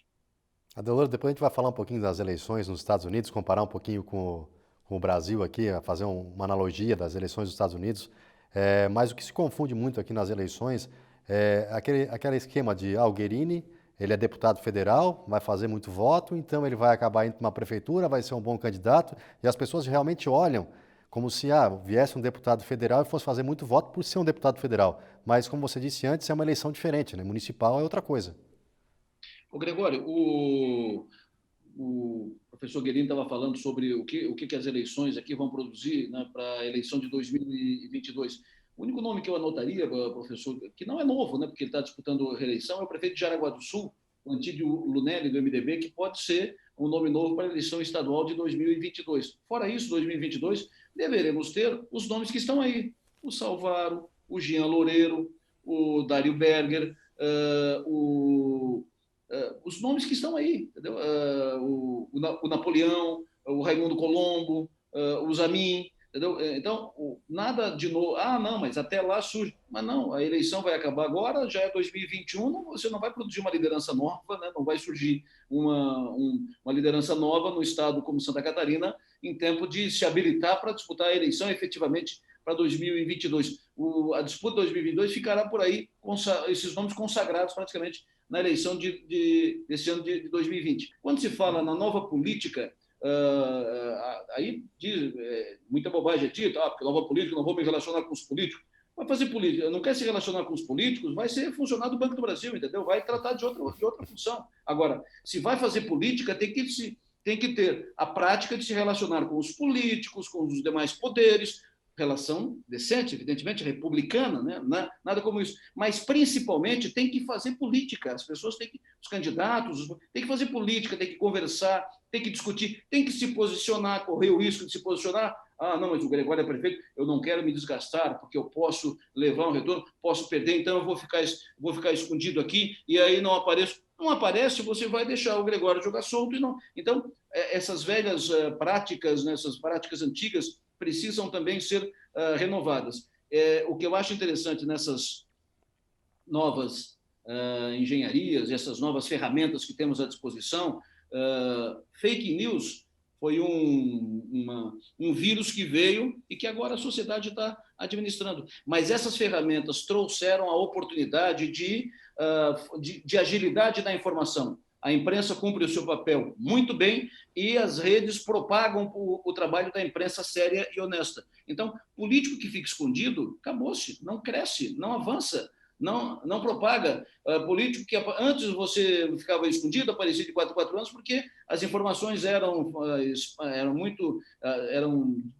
Adelor, depois a gente vai falar um pouquinho das eleições nos Estados Unidos, comparar um pouquinho com o Brasil aqui, fazer uma analogia das eleições dos Estados Unidos. Mas o que se confunde muito aqui nas eleições é aquele esquema de Guerini, ele é deputado federal, vai fazer muito voto, então ele vai acabar indo para uma prefeitura, vai ser um bom candidato, e as pessoas realmente olham como se viesse um deputado federal e fosse fazer muito voto por ser um deputado federal. Mas, como você disse antes, é uma eleição diferente, né? Municipal é outra coisa. Ô, Gregório, o professor Guerini estava falando sobre o que as eleições aqui vão produzir, né, para a eleição de 2022. O único nome que eu anotaria, professor, que não é novo, né, porque ele está disputando a reeleição, é o prefeito de Jaraguá do Sul, o Antídio Lunelli, do MDB, que pode ser um nome novo para a eleição estadual de 2022. Fora isso, 2022, deveremos ter os nomes que estão aí. O Salvaro, o Jean Loureiro, o Dário Berger, os nomes que estão aí, entendeu? O Napoleão, o Raimundo Colombo, o Zamin, entendeu? Então, nada de novo. Não, mas até lá surge. Mas não, a eleição vai acabar agora, já é 2021, você não vai produzir uma liderança nova, né? Não vai surgir uma liderança nova no estado como Santa Catarina em tempo de se habilitar para disputar a eleição efetivamente para 2022. A disputa de 2022 ficará por aí, esses nomes consagrados praticamente na eleição desse ano de 2020. Quando se fala na nova política, aí muita bobagem é dita, porque nova política, não vou me relacionar com os políticos. Vai fazer política, não quer se relacionar com os políticos, vai ser funcionário do Banco do Brasil, entendeu? Vai tratar de outra função. Agora, se vai fazer política, tem que ter a prática de se relacionar com os políticos, com os demais poderes, relação decente, evidentemente, republicana, né? Nada como isso. Mas, principalmente, tem que fazer política. As pessoas os candidatos, têm que fazer política, tem que conversar, tem que discutir, tem que se posicionar, correr o risco de se posicionar. Não, mas o Gregório é prefeito, eu não quero me desgastar, porque eu posso levar um retorno, posso perder, então eu vou ficar escondido aqui, e aí não apareço. Não aparece, você vai deixar o Gregório jogar solto. E não. Então, essas velhas práticas, né, essas práticas antigas, precisam também ser renovadas. O que eu acho interessante nessas novas engenharias, essas novas ferramentas que temos à disposição, fake news foi um vírus que veio e que agora a sociedade está administrando. Mas essas ferramentas trouxeram a oportunidade de agilidade da informação. A imprensa cumpre o seu papel muito bem e as redes propagam o trabalho da imprensa séria e honesta. Então, político que fica escondido, acabou-se, não cresce, não avança, não propaga. Político que antes você ficava escondido, aparecia de 4 em 4 anos, porque as informações eram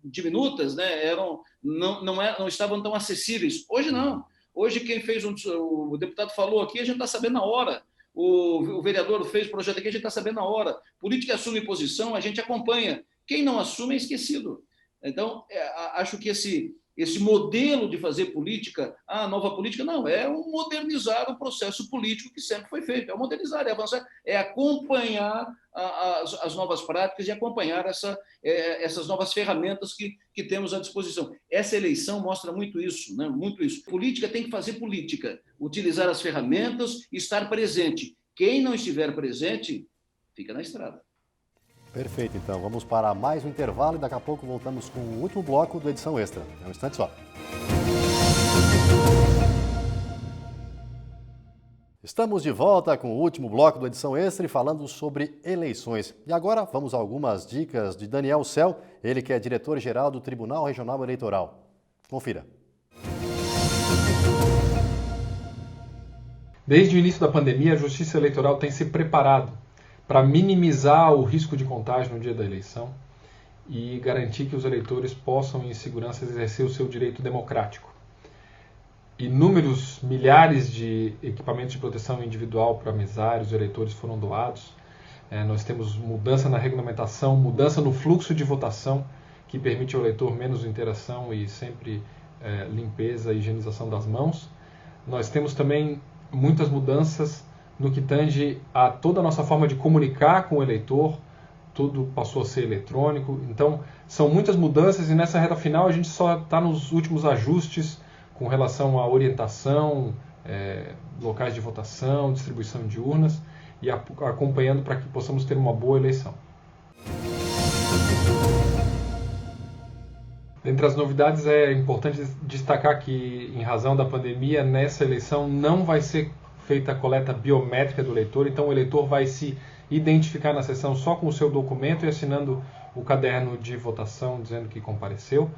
diminutas, né? Não estavam tão acessíveis. Hoje não. Hoje quem fez o deputado falou aqui, a gente está sabendo na hora. O vereador fez o projeto aqui, a gente está sabendo na hora. Política assume posição, a gente acompanha. Quem não assume é esquecido. Então, acho que esse modelo de fazer política, nova política, não, é modernizar o processo político que sempre foi feito. É modernizar, é avançar, é acompanhar as novas práticas e acompanhar essas novas ferramentas que temos à disposição. Essa eleição mostra muito isso, né? Muito isso. Política tem que fazer política, utilizar as ferramentas e estar presente. Quem não estiver presente, fica na estrada. Perfeito, então. Vamos para mais um intervalo e daqui a pouco voltamos com o último bloco do Edição Extra. É um instante só. Estamos de volta com o último bloco do Edição Extra e falando sobre eleições. E agora vamos a algumas dicas de Daniel Cel, ele que é diretor-geral do Tribunal Regional Eleitoral. Confira. Desde o início da pandemia, a Justiça Eleitoral tem se preparado para minimizar o risco de contágio no dia da eleição e garantir que os eleitores possam, em segurança, exercer o seu direito democrático. Inúmeros milhares de equipamentos de proteção individual para mesários e eleitores foram doados. Nós temos mudança na regulamentação, mudança no fluxo de votação, que permite ao eleitor menos interação e sempre limpeza e higienização das mãos. Nós temos também muitas mudanças no que tange a toda a nossa forma de comunicar com o eleitor, tudo passou a ser eletrônico. Então, são muitas mudanças e nessa reta final a gente só está nos últimos ajustes com relação à orientação, locais de votação, distribuição de urnas e acompanhando para que possamos ter uma boa eleição. Dentre as novidades, é importante destacar que, em razão da pandemia, nessa eleição não vai ser feita a coleta biométrica do eleitor, então o eleitor vai se identificar na sessão só com o seu documento e assinando o caderno de votação dizendo que compareceu.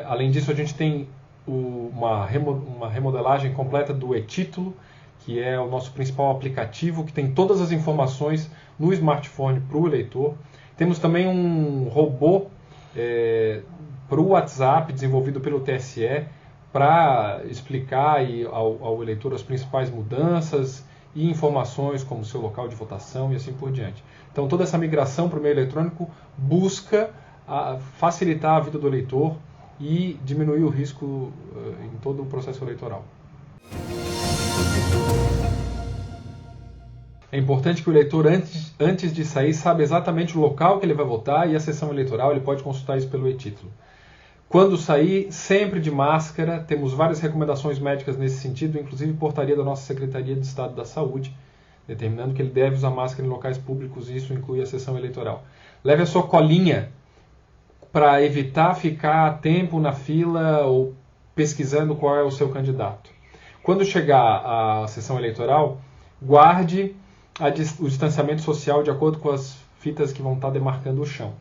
Além disso, a gente tem uma remodelagem completa do e-título, que é o nosso principal aplicativo, que tem todas as informações no smartphone para o eleitor. Temos também um robô para o WhatsApp, desenvolvido pelo TSE, para explicar ao eleitor as principais mudanças e informações como seu local de votação e assim por diante. Então, toda essa migração para o meio eletrônico busca facilitar a vida do eleitor e diminuir o risco em todo o processo eleitoral. É importante que o eleitor, antes de sair, saiba exatamente o local que ele vai votar e a sessão eleitoral, ele pode consultar isso pelo e-título. Quando sair, sempre de máscara, temos várias recomendações médicas nesse sentido, inclusive portaria da nossa Secretaria de Estado da Saúde, determinando que ele deve usar máscara em locais públicos e isso inclui a sessão eleitoral. Leve a sua colinha para evitar ficar tempo na fila ou pesquisando qual é o seu candidato. Quando chegar a sessão eleitoral, guarde o distanciamento social de acordo com as fitas que vão estar demarcando o chão.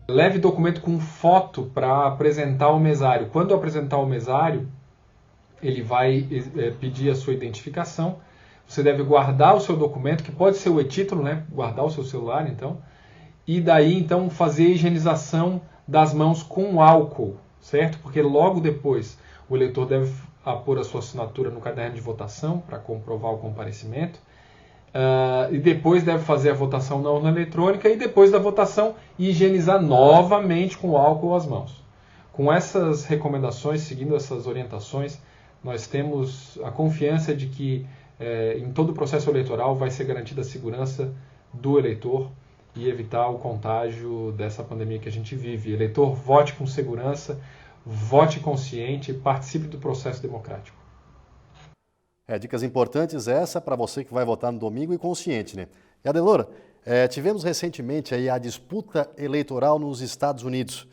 Leve documento com foto para apresentar ao mesário. Quando apresentar ao mesário, ele vai pedir a sua identificação. Você deve guardar o seu documento, que pode ser o e-título, né? Guardar o seu celular, então. E daí, então, fazer a higienização das mãos com álcool, certo? Porque logo depois o eleitor deve pôr a sua assinatura no caderno de votação para comprovar o comparecimento. E depois deve fazer a votação na urna eletrônica e depois da votação higienizar novamente com álcool as mãos. Com essas recomendações, seguindo essas orientações, nós temos a confiança de que em todo o processo eleitoral vai ser garantida a segurança do eleitor e evitar o contágio dessa pandemia que a gente vive. Eleitor, vote com segurança, vote consciente, participe do processo democrático. Dicas importantes essa para você que vai votar no domingo e consciente, né? E Adelora, tivemos recentemente aí a disputa eleitoral nos Estados Unidos.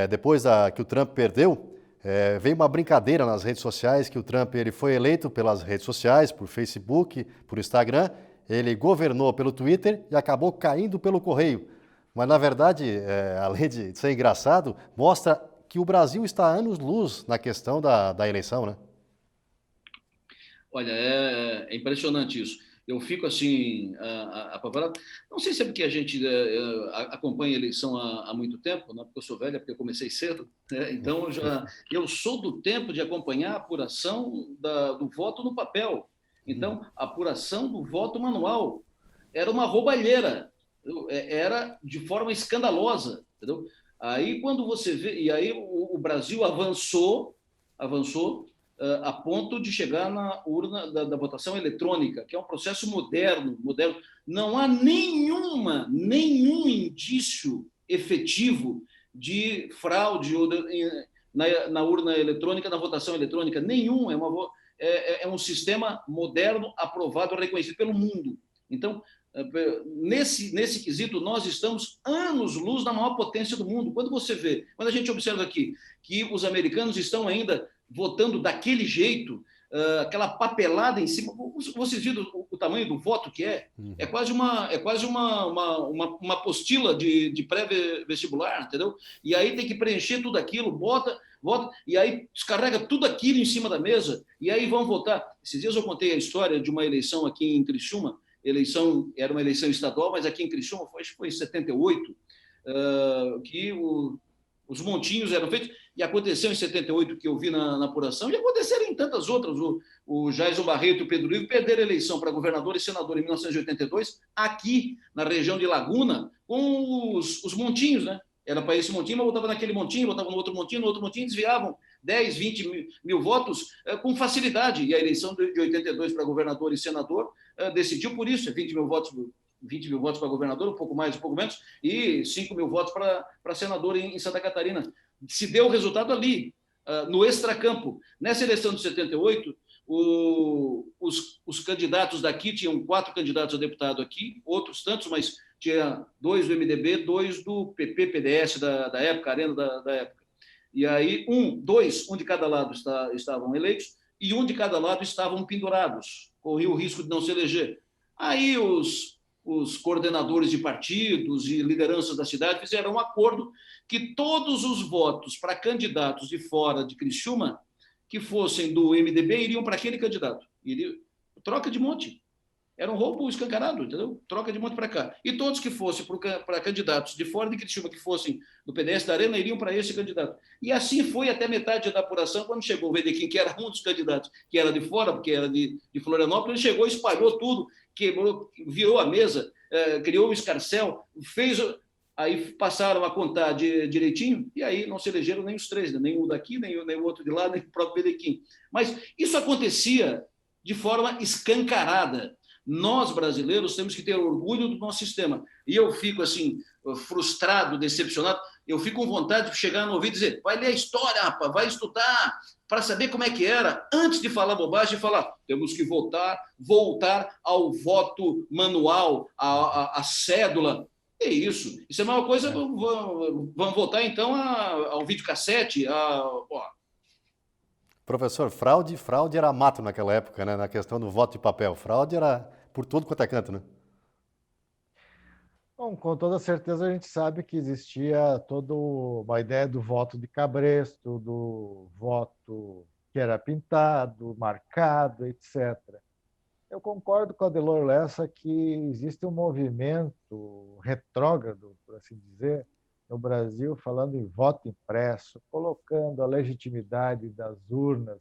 Depois que o Trump perdeu, veio uma brincadeira nas redes sociais que o Trump ele foi eleito pelas redes sociais, por Facebook, por Instagram, ele governou pelo Twitter e acabou caindo pelo correio. Mas, na verdade, além de ser engraçado, mostra que o Brasil está a anos-luz na questão da eleição, né? Olha, é impressionante isso. Eu fico assim, apavorado. Não sei se é porque a gente acompanha a eleição há muito tempo, não é porque eu sou velha, porque eu comecei cedo, né? Então, eu sou do tempo de acompanhar a apuração do voto no papel. Então, a apuração do voto manual era uma roubalheira, era de forma escandalosa, entendeu? Aí, quando você vê... E aí, o Brasil avançou a ponto de chegar na urna da votação eletrônica, que é um processo moderno. Não há nenhum indício efetivo de fraude na urna eletrônica, na votação eletrônica. Nenhum. É um sistema moderno, aprovado, reconhecido pelo mundo. Então, nesse quesito, nós estamos anos-luz na maior potência do mundo. Quando a gente observa aqui que os americanos estão ainda votando daquele jeito, aquela papelada em cima. Vocês viram o tamanho do voto que é? É quase uma apostila de pré-vestibular, entendeu? E aí tem que preencher tudo aquilo, vota, e aí descarrega tudo aquilo em cima da mesa, e aí vão votar. Esses dias eu contei a história de uma eleição aqui em Criciúma, era uma eleição estadual, mas aqui em Criciúma, acho que foi em 78, que os montinhos eram feitos, e aconteceu em 78, que eu vi na apuração, e aconteceram em tantas outras. O Jaison Barreto e o Pedro Livre perderam a eleição para governador e senador em 1982, aqui na região de Laguna, com os montinhos, né? Era para esse montinho, mas votava naquele montinho, votava no outro montinho, desviavam 10, 20 mil votos com facilidade. E a eleição de 82 para governador e senador decidiu por isso, 20 mil votos para governador, um pouco mais, um pouco menos, e 5 mil votos para senador em Santa Catarina. Se deu o resultado ali, no extracampo. Nessa eleição de 78, os candidatos daqui, tinham 4 candidatos a deputado aqui, outros tantos, mas tinha 2 do MDB, 2 do PP, PDS da época, Arena da época. E aí, um de cada lado estavam eleitos e um de cada lado estavam pendurados, corria o risco de não se eleger. Aí os coordenadores de partidos e lideranças da cidade fizeram um acordo que todos os votos para candidatos de fora de Criciúma que fossem do MDB iriam para aquele candidato. Troca de monte. Era um roubo escancarado, entendeu? Troca de monte para cá. E todos que fossem para candidatos de fora de Criciúma, que fossem do PDS da Arena, iriam para esse candidato. E assim foi até metade da apuração, quando chegou o Vedequim, que era um dos candidatos, que era de fora, porque era de Florianópolis, ele chegou, espalhou tudo, quebrou, virou a mesa, criou um escarcéu, fez... Aí passaram a contar direitinho, e aí não se elegeram nem os 3, né? Nem o daqui, nem o outro de lá, nem o próprio Vedequim. Mas isso acontecia de forma escancarada. Nós, brasileiros, temos que ter orgulho do nosso sistema. E eu fico, assim, frustrado, decepcionado. Eu fico com vontade de chegar no ouvido e dizer, vai ler a história, rapaz, vai estudar, para saber como é que era, antes de falar bobagem, falar, temos que voltar ao voto manual, à cédula. É isso. Isso é a mesma coisa, vamos voltar, então, ao videocassete, Professor, fraude era mato naquela época, né? Na questão do voto de papel. Fraude era por tudo quanto é canto, né? Bom, com toda certeza a gente sabe que existia toda uma ideia do voto de cabresto, do voto que era pintado, marcado, etc. Eu concordo com a Adelor Lessa que existe um movimento retrógrado, por assim dizer, no Brasil, falando em voto impresso, colocando a legitimidade das urnas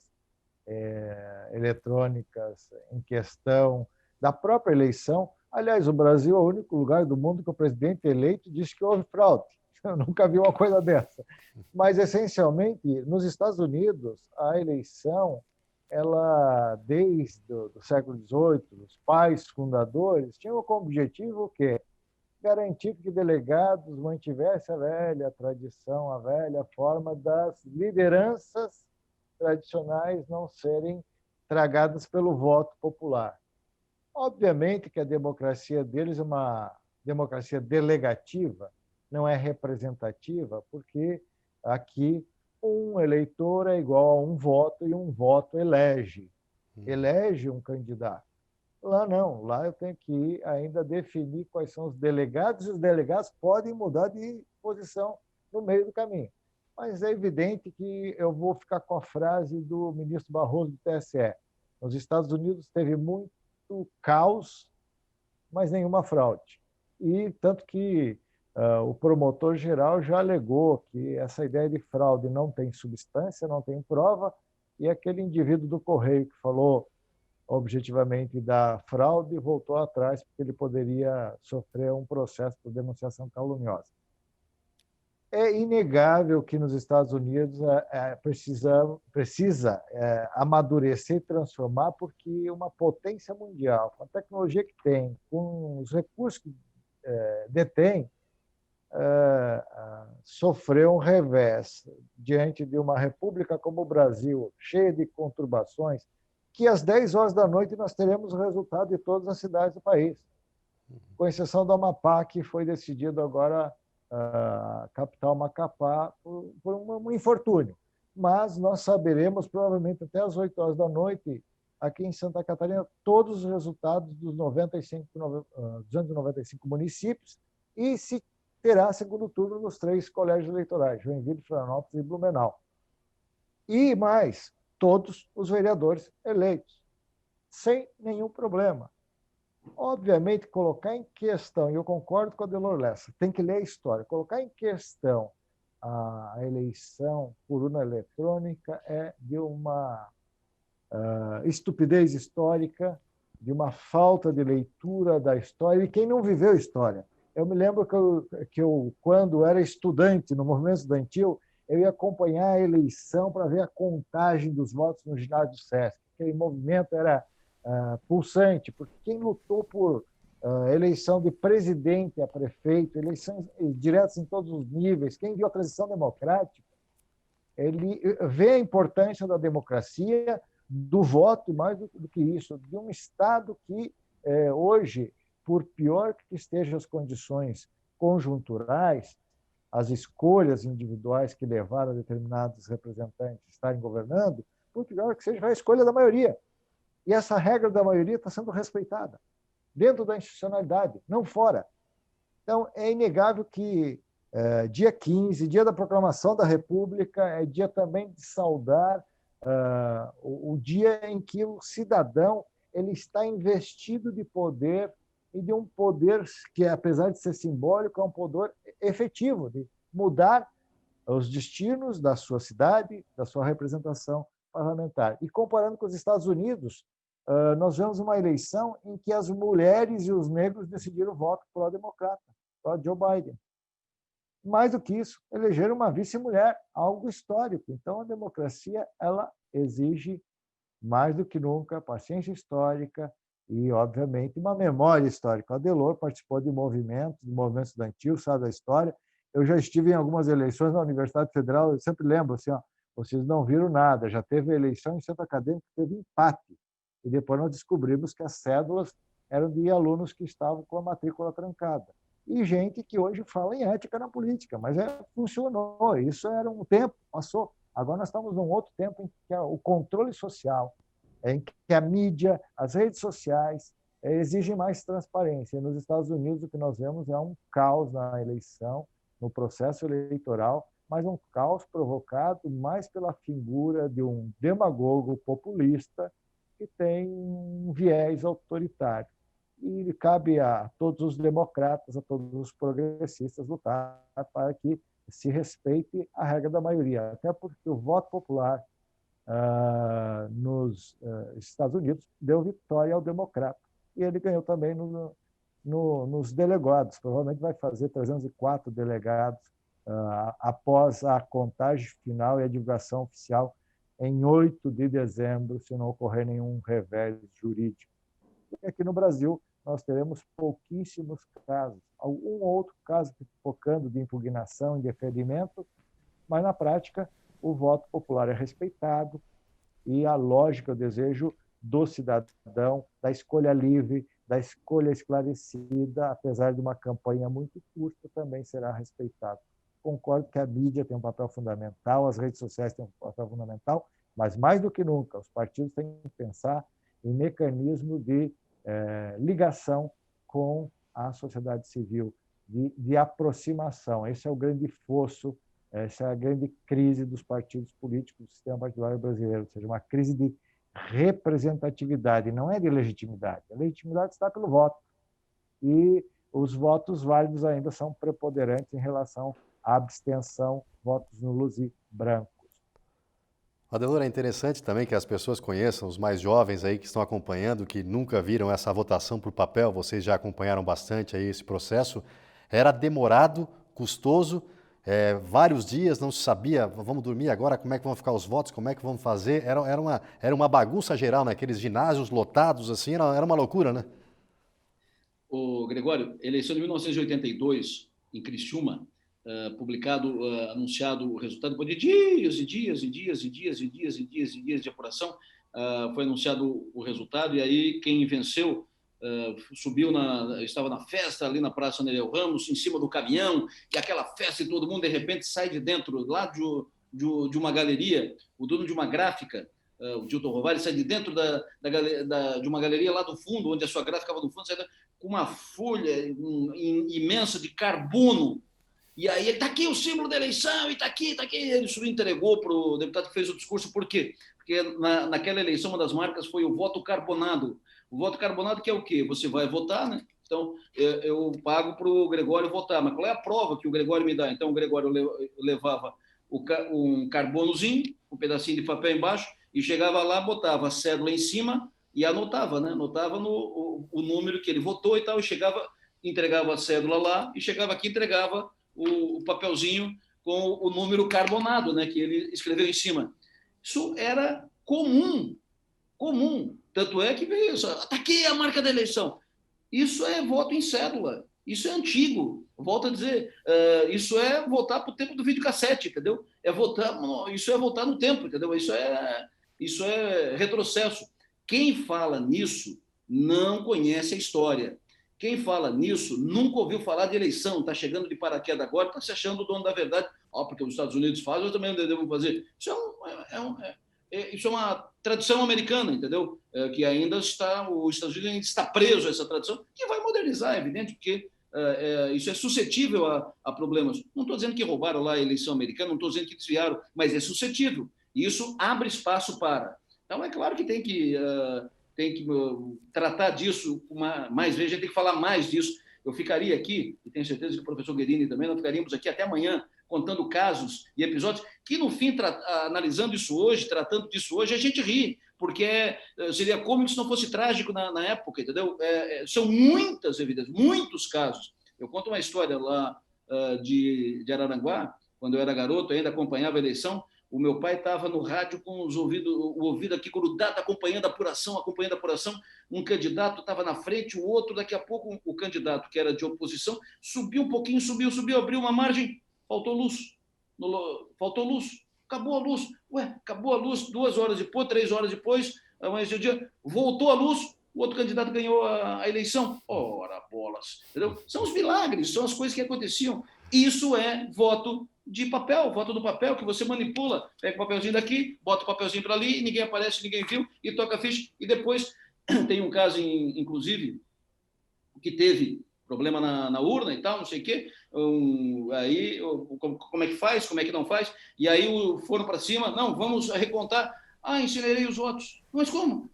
eletrônicas em questão, da própria eleição. Aliás, o Brasil é o único lugar do mundo que o presidente eleito diz que houve fraude. Eu nunca vi uma coisa dessa. Mas, essencialmente, nos Estados Unidos, a eleição, ela, desde o século XVIII, os pais fundadores tinham como objetivo o quê? Garantir que delegados mantivessem a velha tradição, a velha forma das lideranças tradicionais não serem tragadas pelo voto popular. Obviamente que a democracia deles é uma democracia delegativa, não é representativa, porque aqui um eleitor é igual a um voto e um voto elege um candidato. Lá não, lá eu tenho que ainda definir quais são os delegados, e os delegados podem mudar de posição no meio do caminho. Mas é evidente que eu vou ficar com a frase do ministro Barroso do TSE. Nos Estados Unidos teve muito caos, mas nenhuma fraude. E tanto que o promotor-geral já alegou que essa ideia de fraude não tem substância, não tem prova, e aquele indivíduo do Correio que falou objetivamente da fraude voltou atrás porque ele poderia sofrer um processo por denunciação caluniosa. É inegável que nos Estados Unidos precisa amadurecer e transformar, porque uma potência mundial, com a tecnologia que tem, com os recursos que detém, sofreu um revés diante de uma república como o Brasil, cheia de conturbações, que às 10 horas da noite nós teremos o resultado de todas as cidades do país, com exceção do Amapá, que foi decidido agora a capital Macapá por um infortúnio. Mas nós saberemos, provavelmente até às 8 horas da noite, aqui em Santa Catarina, todos os resultados dos 295 municípios, e se terá segundo turno nos 3 colégios eleitorais, Joinville, Florianópolis e Blumenau. e mais todos os vereadores eleitos, sem nenhum problema. Obviamente, colocar em questão, e eu concordo com a Delor Lessa, tem que ler a história, colocar em questão a eleição por urna eletrônica é de uma estupidez histórica, de uma falta de leitura da história, e quem não viveu a história. Eu me lembro que eu, quando era estudante no movimento estudantil, eu ia acompanhar a eleição para ver a contagem dos votos no ginásio do SESC. Aquele movimento era pulsante, porque quem lutou por eleição de presidente a prefeito, eleições diretas em todos os níveis, quem viu a transição democrática, ele vê a importância da democracia, do voto, e mais do que isso, de um Estado que hoje, por pior que estejam as condições conjunturais, as escolhas individuais que levaram a determinados representantes a estarem governando, por pior que seja a escolha da maioria. E essa regra da maioria está sendo respeitada, dentro da institucionalidade, não fora. Então, é inegável que dia 15, dia da proclamação da República, é dia também de saudar o dia em que o cidadão ele está investido de poder, e de um poder que, apesar de ser simbólico, é um poder efetivo, de mudar os destinos da sua cidade, da sua representação parlamentar. E comparando com os Estados Unidos, nós vemos uma eleição em que as mulheres e os negros decidiram o voto pró-democrata, pró-Joe Biden. Mais do que isso, elegeram uma vice-mulher, algo histórico. Então, a democracia ela exige, mais do que nunca, paciência histórica e, obviamente, uma memória histórica. A Delor participou de movimento estudantil, sabe da história. Eu já estive em algumas eleições na Universidade Federal, eu sempre lembro assim, vocês não viram nada, já teve eleição em centro acadêmico, teve empate. E depois nós descobrimos que as cédulas eram de alunos que estavam com a matrícula trancada. E gente que hoje fala em ética na política, mas funcionou. Isso era um tempo, passou. Agora nós estamos num outro tempo em que o controle social, em que a mídia, as redes sociais exigem mais transparência. E nos Estados Unidos o que nós vemos é um caos na eleição, no processo eleitoral, mas um caos provocado mais pela figura de um demagogo populista que tem um viés autoritário. E cabe a todos os democratas, a todos os progressistas lutar para que se respeite a regra da maioria, até porque o voto popular nos Estados Unidos deu vitória ao democrata, e ele ganhou também nos delegados, provavelmente vai fazer 304 delegados após a contagem final e a divulgação oficial em 8 de dezembro, se não ocorrer nenhum revés jurídico. E aqui no Brasil, nós teremos pouquíssimos casos, algum outro caso focando de impugnação e deferimento, mas na prática o voto popular é respeitado e a lógica, o desejo do cidadão, da escolha livre, da escolha esclarecida, apesar de uma campanha muito curta, também será respeitado. Concordo que a mídia tem um papel fundamental, as redes sociais têm um papel fundamental, mas mais do que nunca, os partidos têm que pensar em mecanismo de ligação com a sociedade civil, de aproximação. Esse é o grande fosso, essa é a grande crise dos partidos políticos do sistema partidário brasileiro, ou seja, uma crise de representatividade, não é de legitimidade. A legitimidade está pelo voto. E os votos válidos ainda são preponderantes em relação à abstenção, votos nulos e brancos. Adelor, é interessante também que as pessoas conheçam, os mais jovens aí que estão acompanhando, que nunca viram essa votação por papel, vocês já acompanharam bastante aí esse processo. Era demorado, custoso, vários dias, não se sabia, vamos dormir agora, como é que vão ficar os votos, como é que vamos fazer. Era uma bagunça geral, naqueles ginásios lotados, assim, era uma loucura, né? Ô, Gregório, eleição de 1982, em Criciúma, publicado, anunciado o resultado, depois de dias e dias e dias e dias e dias e dias e dias de apuração, foi anunciado o resultado, e aí quem venceu subiu, estava na festa ali na Praça Nereu Ramos, em cima do caminhão, e aquela festa e todo mundo de repente sai de dentro, lá de uma galeria, o dono de uma gráfica, o Dilton Rovari, sai de dentro de uma galeria lá do fundo, onde a sua gráfica estava no fundo, sai com uma folha imensa de carbono, E aí, está aqui o símbolo da eleição, e está aqui, está aqui. Ele entregou para o deputado que fez o discurso. Por quê? Porque naquela eleição, uma das marcas foi o voto carbonado. O voto carbonado que é o quê? Você vai votar, né? Então, eu pago para o Gregório votar. Mas qual é a prova que o Gregório me dá? Então, o Gregório levava um carbonozinho, um pedacinho de papel embaixo, e chegava lá, botava a cédula em cima e anotava, né? Anotava o número que ele votou e tal, e chegava, entregava a cédula lá, e chegava aqui e entregava o papelzinho com o número carbonado, né, que ele escreveu em cima. Isso era comum. Tanto é que veio isso. Está aqui a marca da eleição. Isso é voto em cédula. Isso é antigo. Volto a dizer, isso é voltar para o tempo do videocassete, entendeu? Isso é voltar no tempo, entendeu? Isso é retrocesso. Quem fala nisso não conhece a história. Quem fala nisso nunca ouviu falar de eleição, está chegando de paraquedas agora, está se achando o dono da verdade. Porque os Estados Unidos fazem, eu também devo fazer. Isso é uma tradição americana, entendeu? Que ainda está, os Estados Unidos ainda está preso a essa tradição, que vai modernizar, é evidente, porque isso é suscetível a problemas. Não estou dizendo que roubaram lá a eleição americana, não estou dizendo que desviaram, mas é suscetível. E isso abre espaço para. Então, é claro que tem que tratar disso com mais vezes, a gente tem que falar mais disso. Eu ficaria aqui, e tenho certeza que o professor Guerini também, nós ficaríamos aqui até amanhã contando casos e episódios que, no fim, analisando isso hoje, tratando disso hoje, a gente ri, porque seria cômico se não fosse trágico na época, entendeu? São muitas evidências, muitos casos. Eu conto uma história lá de Araranguá, quando eu era garoto, ainda acompanhava a eleição. O meu pai estava no rádio com o ouvido aqui grudado, acompanhando a apuração. Um candidato estava na frente, o outro, daqui a pouco, o candidato, que era de oposição, subiu um pouquinho, subiu, abriu uma margem, faltou luz. Acabou a luz. Acabou a luz, 2 horas depois, 3 horas depois, amanheceu o dia, voltou a luz, o outro candidato ganhou a eleição. Ora, bolas. Entendeu? São os milagres, são as coisas que aconteciam. Isso é voto de papel, voto do papel, que você manipula, pega o papelzinho daqui, bota o papelzinho para ali, ninguém aparece, ninguém viu, e toca a ficha, e depois tem um caso, inclusive, que teve problema na urna e tal, não sei o quê, aí como é que faz, como é que não faz, e aí foram para cima, não, vamos recontar, incinerei os votos. Mas como?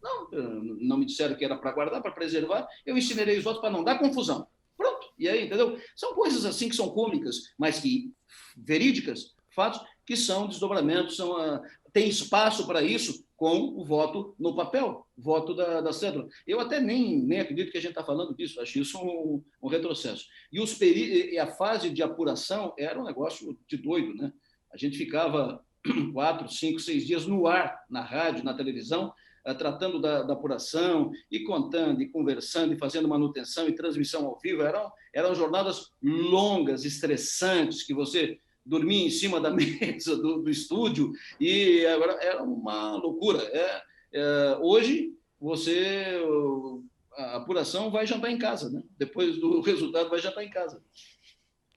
Não me disseram que era para guardar, para preservar, eu incinerei os votos para não dar confusão. Pronto, e aí, entendeu? São coisas assim que são cômicas, mas que verídicas, fatos que são desdobramentos, tem espaço para isso com o voto no papel, voto da cédula. Eu até nem acredito que a gente está falando disso, acho isso um retrocesso. E a fase de apuração era um negócio de doido, né? A gente ficava 4, 5, 6 dias no ar, na rádio, na televisão, tratando da apuração e contando e conversando e fazendo manutenção e transmissão ao vivo. Eram jornadas longas, estressantes, que você dormia em cima da mesa do estúdio e agora era uma loucura. Hoje, a apuração vai jantar em casa, né? Depois do resultado vai jantar em casa.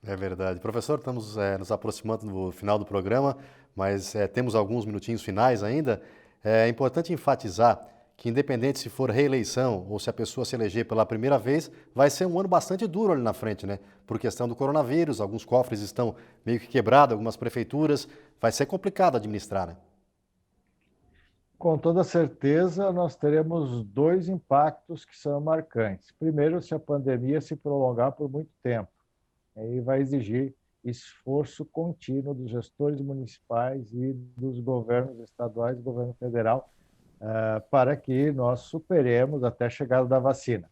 É verdade. Professor, estamos nos aproximando do final do programa, mas temos alguns minutinhos finais ainda. É importante enfatizar que, independente se for reeleição ou se a pessoa se eleger pela primeira vez, vai ser um ano bastante duro ali na frente, né? Por questão do coronavírus, alguns cofres estão meio que quebrados, algumas prefeituras, vai ser complicado administrar, né? Com toda certeza, nós teremos 2 impactos que são marcantes. Primeiro, se a pandemia se prolongar por muito tempo, aí vai exigir esforço contínuo dos gestores municipais e dos governos estaduais e do governo federal para que nós superemos até a chegada da vacina.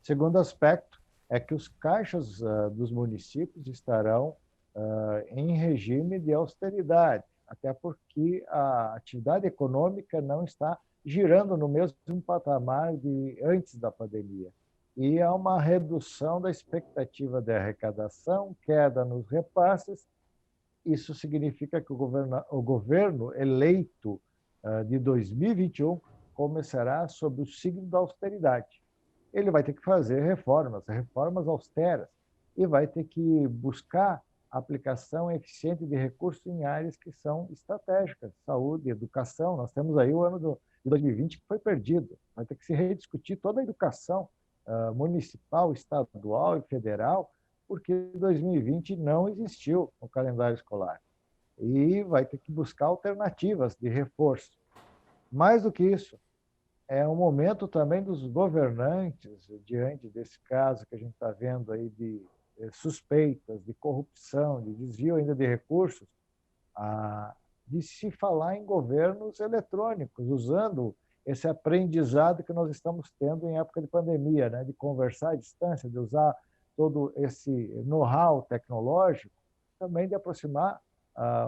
Segundo aspecto é que os caixas dos municípios estarão em regime de austeridade, até porque a atividade econômica não está girando no mesmo patamar de antes da pandemia. E há uma redução da expectativa de arrecadação, queda nos repasses. Isso significa que o governo eleito de 2021 começará sob o signo da austeridade. Ele vai ter que fazer reformas austeras, e vai ter que buscar aplicação eficiente de recursos em áreas que são estratégicas, saúde, educação. Nós temos aí o ano de 2020 que foi perdido. Vai ter que se rediscutir toda a educação municipal, estadual e federal porque 2020 não existiu no calendário escolar. E vai ter que buscar alternativas de reforço. Mais do que isso, é um momento também dos governantes, diante desse caso que a gente está vendo aí de suspeitas, de corrupção, de desvio ainda de recursos, de se falar em governos eletrônicos, usando esse aprendizado que nós estamos tendo em época de pandemia, né? De conversar à distância, de usar todo esse know-how tecnológico, também de aproximar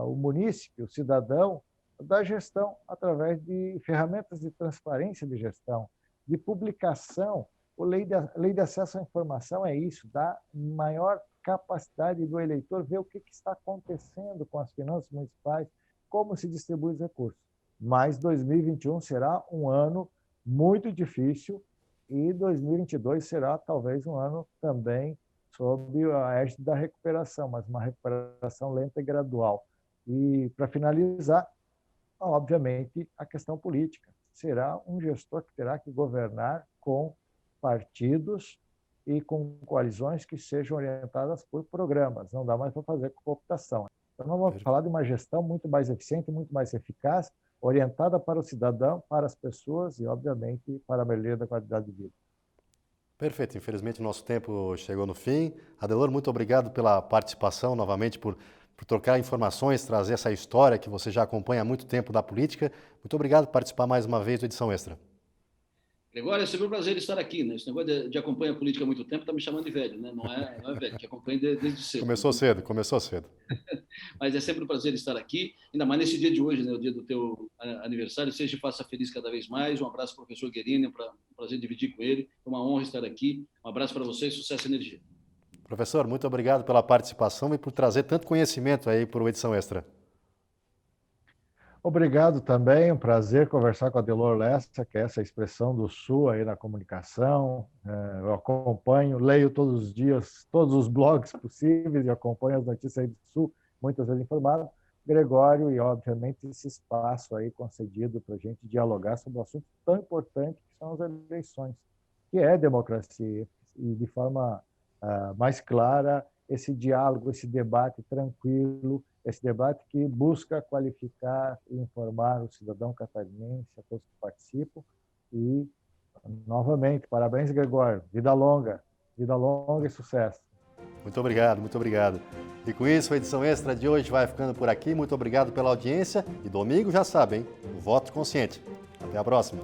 o munícipe, o cidadão, da gestão através de ferramentas de transparência de gestão, de publicação. A lei de acesso à informação é isso, dá maior capacidade do eleitor ver o que está acontecendo com as finanças municipais, como se distribui os recursos. Mas 2021 será um ano muito difícil e 2022 será talvez um ano também sob a égide da recuperação, mas uma recuperação lenta e gradual. E, para finalizar, obviamente, a questão política. Será um gestor que terá que governar com partidos e com coalizões que sejam orientadas por programas. Não dá mais para fazer cooptação. Então, nós vamos falar de uma gestão muito mais eficiente, muito mais eficaz, orientada para o cidadão, para as pessoas e, obviamente, para a melhoria da qualidade de vida. Perfeito. Infelizmente, o nosso tempo chegou no fim. Adelor, muito obrigado pela participação, novamente, por trocar informações, trazer essa história que você já acompanha há muito tempo da política. Muito obrigado por participar mais uma vez do Edição Extra. Gregório, é sempre um prazer estar aqui, né? Esse negócio de acompanhar a política há muito tempo está me chamando de velho, né? Não é velho, que acompanha desde cedo. Começou cedo. Mas é sempre um prazer estar aqui, ainda mais nesse dia de hoje, né? O dia do teu aniversário. Seja faça feliz cada vez mais. Um abraço para o professor Guerini, um prazer dividir com ele. É uma honra estar aqui. Um abraço para vocês, sucesso e energia. Professor, muito obrigado pela participação e por trazer tanto conhecimento aí para o Edição Extra. Obrigado também, um prazer conversar com a Adelor Lessa, que é essa expressão do Sul aí na comunicação. Eu acompanho, leio todos os dias, todos os blogs possíveis e acompanho as notícias aí do Sul, muitas vezes informado. Gregório, e obviamente esse espaço aí concedido para a gente dialogar sobre um assunto tão importante que são as eleições, que é democracia, e de forma mais clara, esse diálogo, esse debate tranquilo, esse debate que busca qualificar e informar o cidadão catarinense, a todos que participam. E, novamente, parabéns, Gregório. Vida longa e sucesso. Muito obrigado, muito obrigado. E com isso, a Edição Extra de hoje vai ficando por aqui. Muito obrigado pela audiência. E domingo, já sabem, o voto consciente. Até a próxima.